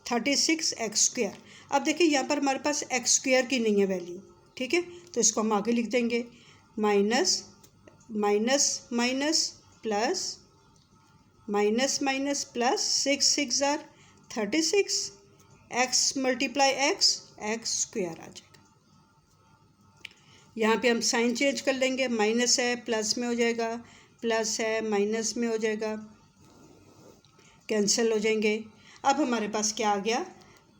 36 x²। अब देखिए यहाँ पर हमारे पास x² की नहीं है वैल्यू, ठीक है, तो इसको हम आगे लिख देंगे। Minus minus minus plus, minus minus plus, 6 6 = 36, x × x² आ जाएगा। यहाँ पे हम साइन चेंज कर लेंगे, माइनस है प्लस में हो जाएगा, प्लस है माइनस में हो जाएगा, कैंसिल हो जाएंगे। अब हमारे पास क्या आ गया,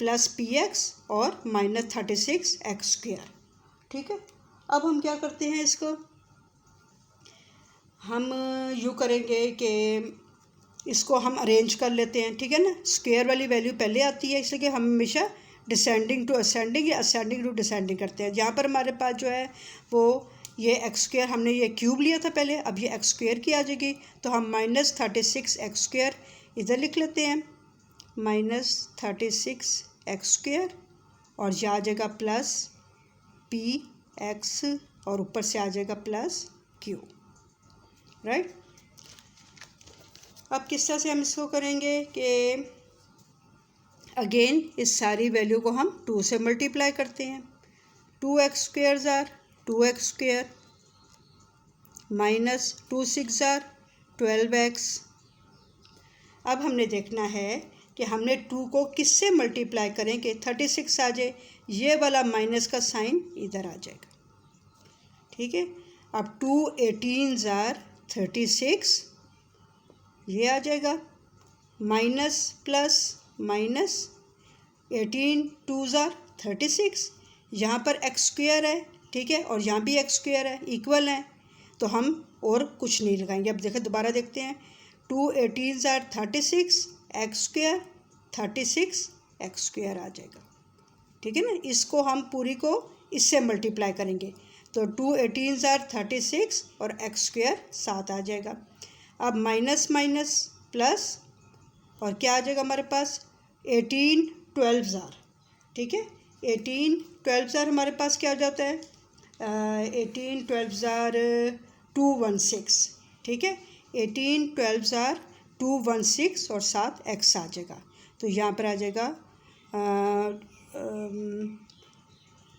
प्लस px और -36 x²। ठीक है, अब हम क्या करते हैं, इसको हम यूँ करेंगे कि इसको हम अरेंज कर लेते हैं। ठीक है ना, स्क्वायर वाली वैल्यू पहले आती है, इसलिए हम हमेशा डिसेंडिंग टू असेंडिंग या असेंडिंग टू डिसेंडिंग करते हैं। यहाँ पर हमारे पास जो है वो ये x² हमने ये क्यूब लिया था पहले, अब ये x² की आ जाएगी, तो हम -36 x² इधर लिख लेते हैं, -36 x² और यह आ जाएगा प्लस px और ऊपर से आ जाएगा प्लस q। राइट, अब किस तरह से हम इसको करेंगे कि अगेन इस सारी वैल्यू को हम 2 से मल्टीप्लाई करते हैं। 2x² = 2x² minus 2 6 = 12x। अब हमने देखना है कि हमने 2 को किससे मल्टीप्लाई करें कि 36 आ जाए, ये वाला माइनस का साइन इधर आ जाएगा। ठीक है, अब 2 18 = 36 ये आ जाएगा, माइनस प्लस माइनस, 18 2 = 36, यहाँ पर x² है, ठीक है, और यहाँ भी x² है, इक्वल है, तो हम और कुछ नहीं लगाएंगे। अब देखो दोबारा देखते हैं, 2 18 = 36 x² 36 x² आ जाएगा। ठीक है ना, इसको हम पूरी को इससे मल्टीप्लाई करेंगे, तो 2 18 = 36 और x² 7 आ जाएगा। अब माइनस माइनस प्लस, और क्या आ जाएगा हमारे पास, 18 12 * ठीक है, 18 12 * हमारे पास क्या हो जाता है, 18 12 * 216। ठीक है, 18 12 * 216 और 7 x आ जाएगा, तो यहाँ पर आ जाएगा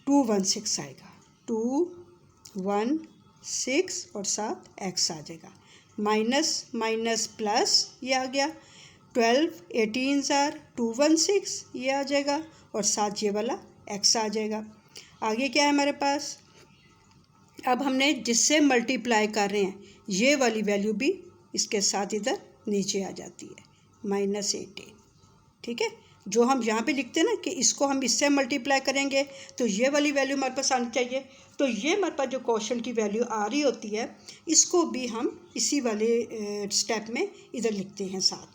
216 आएगा, 216 और 7 x आ जाएगा। माइनस माइनस प्लस ये आ गया, 12 18 * 216 ये आ जाएगा, और 7 ये वाला x आ जाएगा। आगे क्या है हमारे पास, अब हमने जिससे मल्टीप्लाई कर रहे हैं ये वाली वैल्यू भी इसके साथ इधर नीचे आ जाती है, -18। ठीक है, जो हम यहाँ पे लिखते हैं ना कि इसको हम इससे मल्टीप्लाई करेंगे तो ये वाली वैल्यू हमारे पास आनी चाहिए, तो ये हमारे पास जो क्वेश्चन की वैल्यू आ रही होती है इसको भी हम इसी वाले स्टेप में इधर लिखते हैं, साथ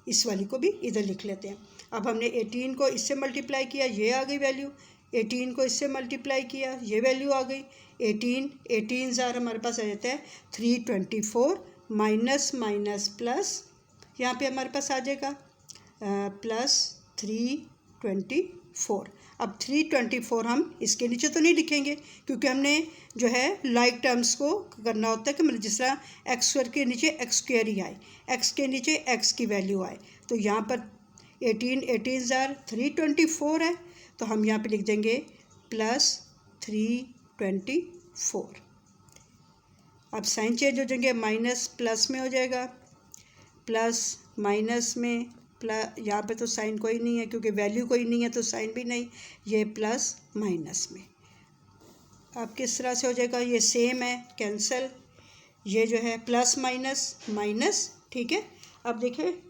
इस वाली को भी इधर लिख लेते हैं। अब हमने 18 को इससे मल्टीप्लाई किया, ये आ गई वैल्यू, 18 को इससे मल्टीप्लाई किया, ये वैल्यू आ गई, 18 * हमारे पास आ जाता है 324, माइनस माइनस प्लस, यहाँ पे हमारे पास आ जाएगा प्लस 324। अब 324 हम इसके नीचे तो नहीं लिखेंगे क्योंकि हमने जो है लाइक टर्म्स को करना होता है कि मतलब जिस तरह x² के नीचे x² ही आए, x के नीचे x की वैल्यू आए, तो यहाँ पर 18 * 324 है, तो हम यहाँ पे लिख देंगे प्लस 324। अब साइन चेंज हो जाएंगे, माइनस प्लस में हो जाएगा, प्लस माइनस में प्लस, यहाँ पे तो साइन कोई नहीं है क्योंकि वैल्यू कोई नहीं है तो साइन भी नहीं, ये प्लस माइनस में। अब किस तरह से हो जाएगा, ये सेम है, कैंसिल, ये जो है प्लस माइनस माइनस, ठीक है। अब देखिए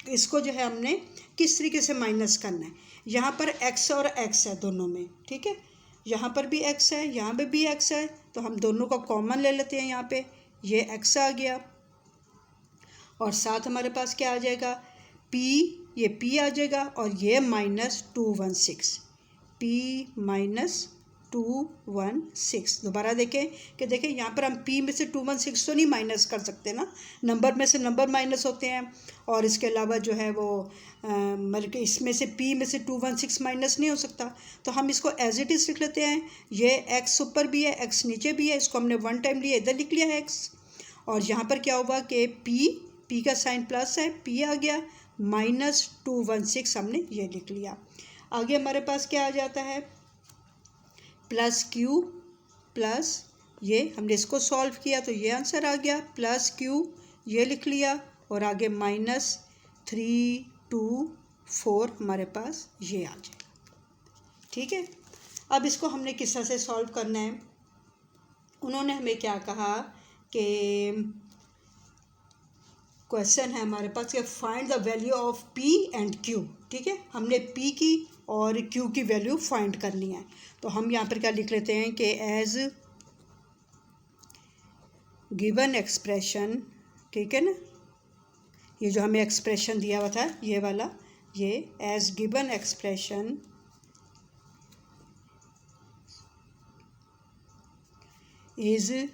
इसको जो है हमने किस तरीके से माइनस करना है, यहाँ पर x और x है दोनों में, ठीक है, यहाँ पर भी x है, यहाँ पे भी x है, तो हम दोनों का कॉमन ले लेते हैं, यहाँ पे ये x आ गया और साथ हमारे पास क्या आ जाएगा, p, ये p आ जाएगा और ये -216, p -216। दोबारा देखें कि देखें यहाँ पर हम p में से 216 तो नहीं माइनस कर सकते ना, नंबर में से नंबर माइनस होते हैं, और इसके अलावा जो है वो मतलब कि इसमें से p में से 216 माइनस नहीं हो सकता, तो हम इसको एज इट इज़ लिख लेते हैं। ये x ऊपर भी है, x नीचे भी है, इसको हमने वन टाइम लिया, इधर लिख लिया है x, और यहाँ पर क्या हुआ कि p का साइन प्लस है, p आ गया, -216 हमने ये लिख लिया। आगे हमारे पास क्या आ जाता है, प्लस क्यू प्लस, ये हमने इसको सॉल्व किया तो ये आंसर आ गया, प्लस क्यू ये लिख लिया, और आगे -324 हमारे पास ये आ जाएगा, ठीक है। अब इसको हमने किस तरह से सॉल्व करना है, उन्होंने हमें क्या कहा कि क्वेश्चन है हमारे पास कि find the value of p and q, ठीक है, हमने p की और q की वैल्यू फाइंड करनी है। तो हम यहाँ पर क्या लिख लेते हैं कि एज गिवन एक्सप्रेशन, ठीक है ना, ये जो हमें एक्सप्रेशन दिया हुआ था ये वाला, ये as given expression is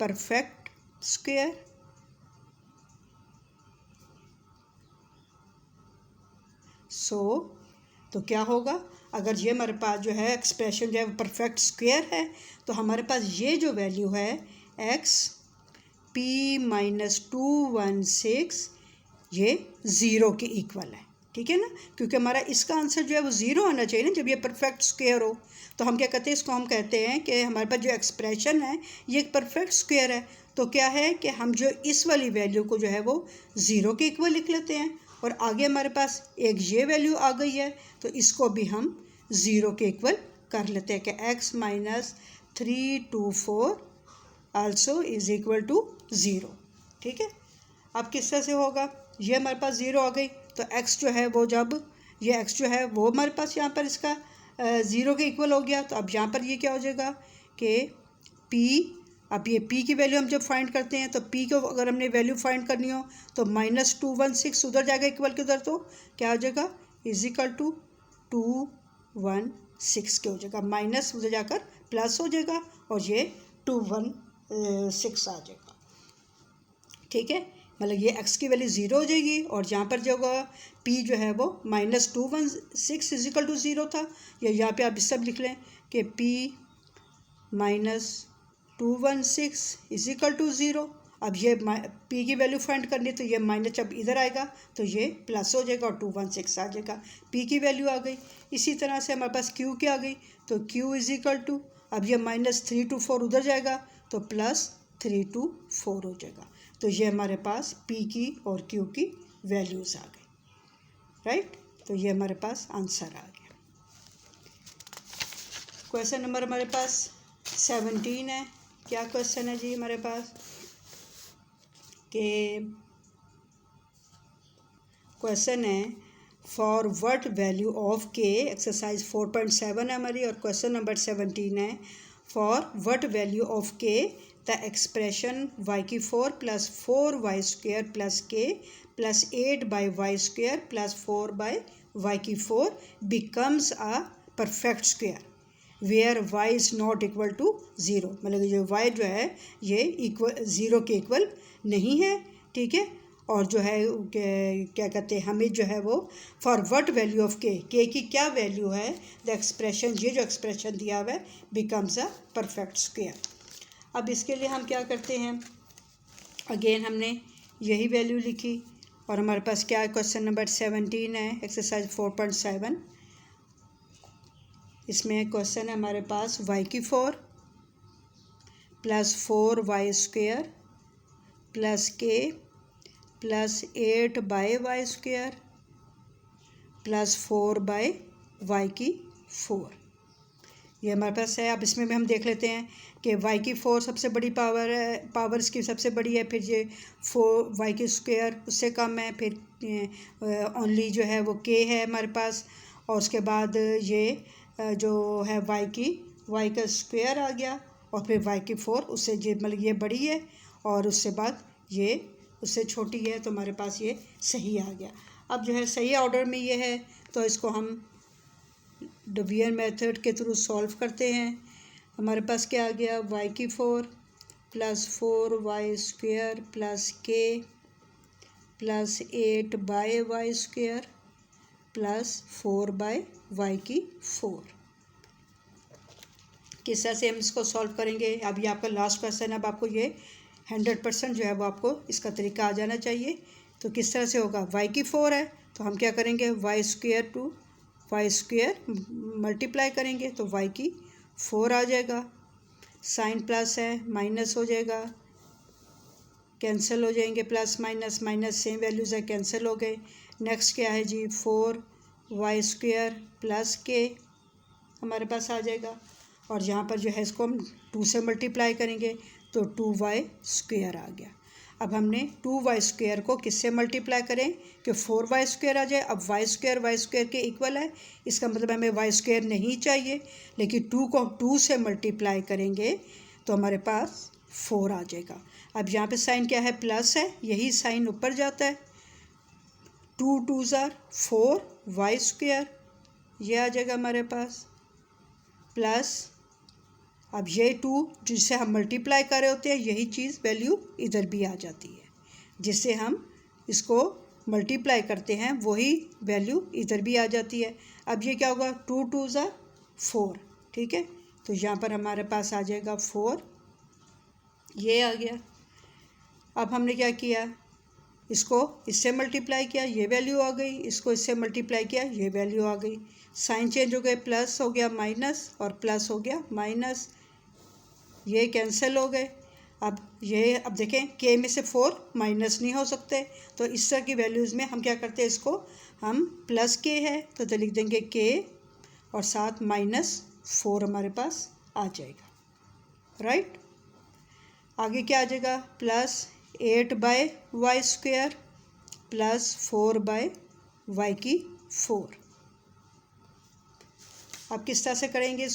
perfect square, तो क्या होगा, अगर ये हमारे पास जो है एक्सप्रेशन जो है वो परफेक्ट स्क्वायर है, तो हमारे पास ये जो वैल्यू है x p -216 ये ज़ीरो के इक्वल है, ठीक है ना, क्योंकि हमारा इसका आंसर जो है वो ज़ीरो आना चाहिए ना जब ये परफेक्ट स्क्वायर हो। तो हम क्या कहते हैं, इसको हम कहते हैं कि हमारे पास जो एक्सप्रेशन है ये एक परफेक्ट स्क्वायर है, तो क्या है कि हम जो इस वाली वैल्यू को जो है वो ज़ीरो के इक्वल लिख लेते हैं, और आगे हमारे पास एक ये वैल्यू आ गई है तो इसको भी हम ज़ीरो के इक्वल कर लेते हैं कि x -324 also is equal to zero, ठीक है। अब किस तरह से होगा, ये हमारे पास ज़ीरो आ गई, तो x जो है वो जब ये x जो है वो हमारे पास यहाँ पर इसका ज़ीरो के इक्वल हो गया, तो अब यहाँ पर ये क्या हो जाएगा कि p, अब ये p की वैल्यू हम जब फाइंड करते हैं तो p को अगर हमने वैल्यू फाइंड करनी हो तो -216 उधर जाएगा इक्वल के उधर, तो क्या हो जाएगा इज इक्वल टू 216 के हो जाएगा, माइनस उधर जाकर प्लस हो जाएगा और ये 216 आ जाएगा, ठीक है, मतलब ये x की वैल्यू ज़ीरो हो जाएगी, और यहाँ पर जो होगा p जो है वो -216 इज इक्वल टू ज़ीरो था, या यहाँ पे आप सब लिख लें कि p -216 is equal to zero. अब ये p की वैल्यू फाइंड करनी है तो ये माइनस जब इधर आएगा तो ये प्लस हो जाएगा और 216 आ जाएगा, p की वैल्यू आ गई। इसी तरह से हमारे पास q की आ गई, तो q इज इक्वल टू, अब ये -324 उधर जाएगा तो +324 हो जाएगा, तो ये हमारे पास p की और q की वैल्यूज़ आ गई, राइट। तो ये हमारे पास आंसर आ गया। क्वेश्चन नंबर हमारे पास 17 है। क्या क्वेश्चन है जी हमारे पास कि क्वेश्चन है फॉर व्हाट वैल्यू ऑफ के, एक्सरसाइज 4.7 है हमारी, और क्वेश्चन नंबर 17 है फॉर व्हाट वैल्यू ऑफ के the expression y4 + 4y² + k + 8/y² + 4/y4 becomes a perfect square where y is not equal to zero, मतलब जो y जो है ये इक्वल ज़ीरो के इक्वल नहीं है, ठीक है। और जो है क्या कहते हैं, हमें जो है वो फॉर व्हाट वैल्यू ऑफ के की क्या वैल्यू है, द एक्सप्रेशन, ये जो एक्सप्रेशन दिया हुआ है बिकम्स अ परफेक्ट स्क्वायर। अब इसके लिए हम क्या करते हैं, अगेन हमने यही वैल्यू लिखी, और हमारे पास क्या है, क्वेश्चन नंबर 17 है, एक्सरसाइज 4.7। इसमें क्वेश्चन है हमारे पास y4 plus 4y² plus k plus 8/y² plus 4/y⁴ ये हमारे पास है। अब इसमें भी हम देख लेते हैं कि y⁴ सबसे बड़ी पावर है, पावर इसकी सबसे बड़ी है, फिर ये 4y² उससे कम है, फिर ओनली जो है वो k है हमारे पास, और उसके बाद ये जो है y² आ गया, और फिर y⁴ उससे ये मतलब ये बड़ी है और उससे बाद ये उससे छोटी है, तो हमारे पास ये सही आ गया। अब जो है सही ऑर्डर में ये है, तो इसको हम डिवीजन मेथड के थ्रू सॉल्व करते हैं। हमारे पास क्या आ गया, y⁴ plus 4y² plus k plus 8/y² plus 4/y⁴ किस तरह से हम इसको सॉल्व करेंगे। अब ये आपका लास्ट क्वेश्चन है। अब आपको ये 100% जो है वो आपको इसका तरीका आ जाना चाहिए। तो किस तरह से होगा, y⁴ है तो हम क्या करेंगे, y² मल्टीप्लाई करेंगे तो y⁴ आ जाएगा। साइन प्लस है माइनस हो जाएगा, कैंसिल हो जाएंगे, plus minus minus same values है, कैंसिल हो गए। नेक्स्ट क्या है जी, 4y² प्लस k हमारे पास आ जाएगा, और यहाँ पर जो है इसको हम 2 से मल्टीप्लाई करेंगे तो 2y² आ गया। अब हमने 2y² को किससे मल्टीप्लाई करें कि 4y² आ जाए। अब y² के इक्वल है, इसका मतलब हमें y² नहीं चाहिए, लेकिन 2 को 2 से मल्टीप्लाई करेंगे तो हमारे पास 4 आ जाएगा। अब यहाँ पे साइन क्या है, प्लस है, यही साइन ऊपर जाता है, 2 2 4y², ये आ जाएगा हमारे पास, प्लस अब ये 2 जिससे हम मल्टीप्लाई कर रहे होते हैं, यही चीज़ वैल्यू इधर भी आ जाती है, जिससे हम इसको मल्टीप्लाई करते हैं वही वैल्यू इधर भी आ जाती है। अब ये क्या होगा, 2 2 4, ठीक है, तो यहाँ पर हमारे पास आ जाएगा 4, ये आ गया। अब हमने क्या किया, इसको इससे मल्टीप्लाई किया, ये वैल्यू आ गई, इसको इससे मल्टीप्लाई किया, ये वैल्यू आ गई। साइन चेंज हो गए, प्लस हो गया माइनस और प्लस हो गया माइनस, ये कैंसिल हो गए। अब देखें k में से 4 माइनस नहीं हो सकते, तो इस तरह की वैल्यूज़ में हम क्या करते हैं, इसको हम प्लस k है तो लिख देंगे k और साथ -4 हमारे पास आ जाएगा, राइट। आगे क्या आ जाएगा, प्लस 8/y² प्लस 4/y⁴। अब किस तरह से करेंगे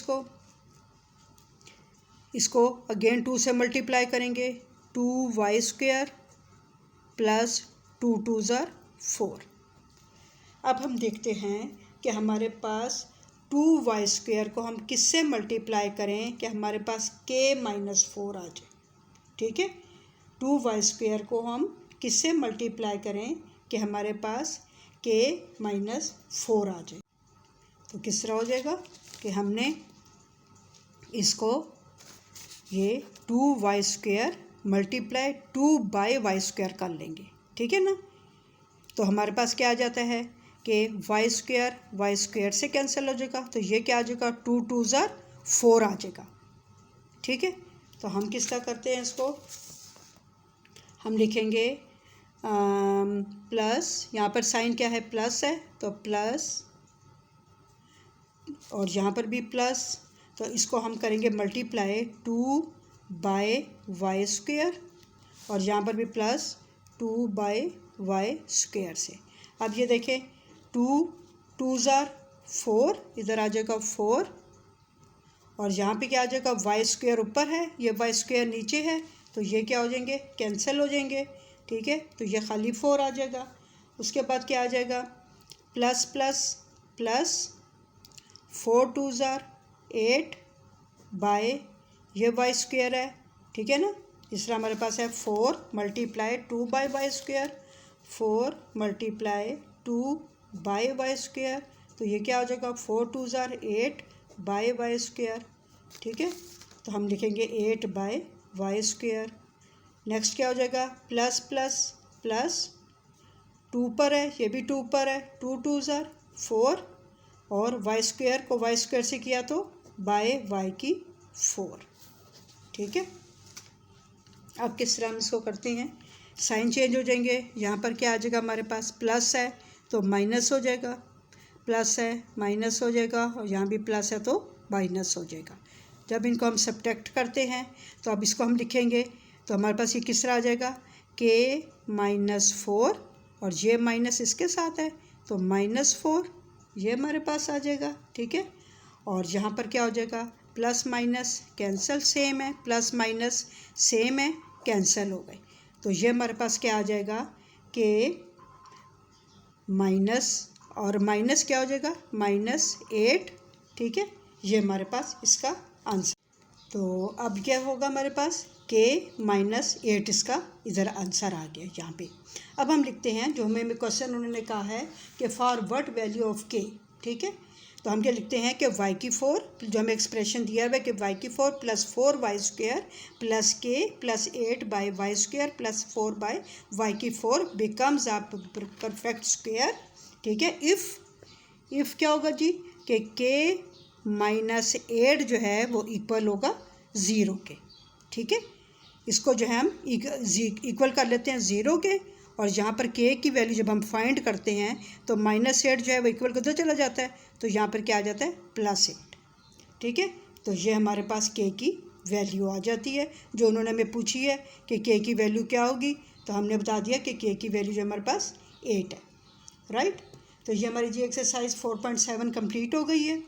इसको अगेन 2 से मल्टीप्लाई करेंगे, 2y² प्लस 2 2 4। अब हम देखते हैं कि हमारे पास 2y² को हम किससे मल्टीप्लाई करें कि हमारे पास k-4 आ जाए, ठीक है। 2y² को हम किससे मल्टीप्लाई करें कि हमारे पास k-4 आ जाए, तो किस तरह हो जाएगा कि हमने इसको ये 2y² मल्टीप्लाई 2/y² कर लेंगे, ठीक है ना। तो हमारे पास क्या आ जाता है कि y² से कैंसिल हो जाएगा, तो ये क्या आ जाएगा, 2 2 4 आ जाएगा, ठीक है। तो हम किस तरह करते हैं इसको, हम लिखेंगे प्लस, यहाँ पर साइन क्या है, प्लस है, तो प्लस, और यहाँ पर भी प्लस, तो इसको हम करेंगे मल्टीप्लाई 2/y² और यहाँ पर भी प्लस 2/y² से। अब ये देखें 2 2 4, इधर आ जाएगा 4, और यहाँ पे क्या आ जाएगा, y² ऊपर है, ये y² नीचे है, तो ये क्या हो जाएंगे, कैंसिल हो जाएंगे, ठीक है, तो ये खाली 4 आ जाएगा। उसके बाद क्या आ जाएगा, प्लस प्लस प्लस 4 2 8 बाय ये y² है, ठीक है ना। इस तरह हमारे पास है 4 मल्टीप्लाई 2/y², 4 मल्टीप्लाई 2/y², तो ये क्या हो जाएगा, 4 2 8/y², ठीक है। तो हम लिखेंगे 8/y²। नेक्स्ट क्या हो जाएगा, प्लस प्लस प्लस 2 पर है, ये भी 2 पर है, 2 2 4, और y² को y² से किया तो y⁴, ठीक है। अब किस तरह हम इसको करते हैं, साइन चेंज हो जाएंगे। यहाँ पर क्या आ जाएगा हमारे पास, प्लस है तो माइनस हो जाएगा, प्लस है माइनस हो जाएगा, और यहाँ भी प्लस है तो माइनस हो जाएगा। जब इनको हम सब्ट्रैक्ट करते हैं तो अब इसको हम लिखेंगे तो हमारे पास ये किस तरह आ जाएगा, k-4 और ये माइनस इसके साथ है तो -4 ये हमारे पास आ जाएगा। ठीक है, और यहाँ पर क्या हो जाएगा, प्लस माइनस कैंसिल सेम है, प्लस माइनस सेम है, कैंसिल हो गए। तो ये हमारे पास क्या आ जाएगा, k माइनस और माइनस क्या हो जाएगा, -8। ठीक है, ये हमारे पास इसका आंसर। तो अब क्या होगा हमारे पास, k-8 इसका इधर आंसर आ गया यहाँ पे। अब हम लिखते हैं जो हमें क्वेश्चन उन्होंने कहा है कि for what value of k। ठीक है, तो हम क्या लिखते हैं कि y4 जो हमें एक्सप्रेशन दिया हुआ है कि y4 + 4y² + k + 8/y² + 4/y4 becomes a perfect square. ठीक है, इफ़ क्या होगा जी कि k-8 जो है वो इक्वल होगा 0 के। ठीक है, इसको जो है हम इक्वल कर लेते हैं 0 के, और यहाँ पर k की वैल्यू जब हम फाइंड करते हैं तो -8 जो है वो इक्वल किधर चला जाता है, तो यहाँ पर क्या आ जाता है, +8। ठीक है, तो ये हमारे पास k की वैल्यू आ जाती है जो उन्होंने हमें पूछी है कि k की वैल्यू क्या होगी, तो हमने बता दिया कि k की वैल्यू जो हमारे पास 8 है। राइट, तो ये हमारी जी एक्सरसाइज 4.7 कंप्लीट हो गई है,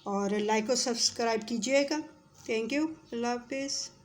और लाइक और सब्सक्राइब कीजिएगा। थैंक यू, अल्लाह हाफिज़।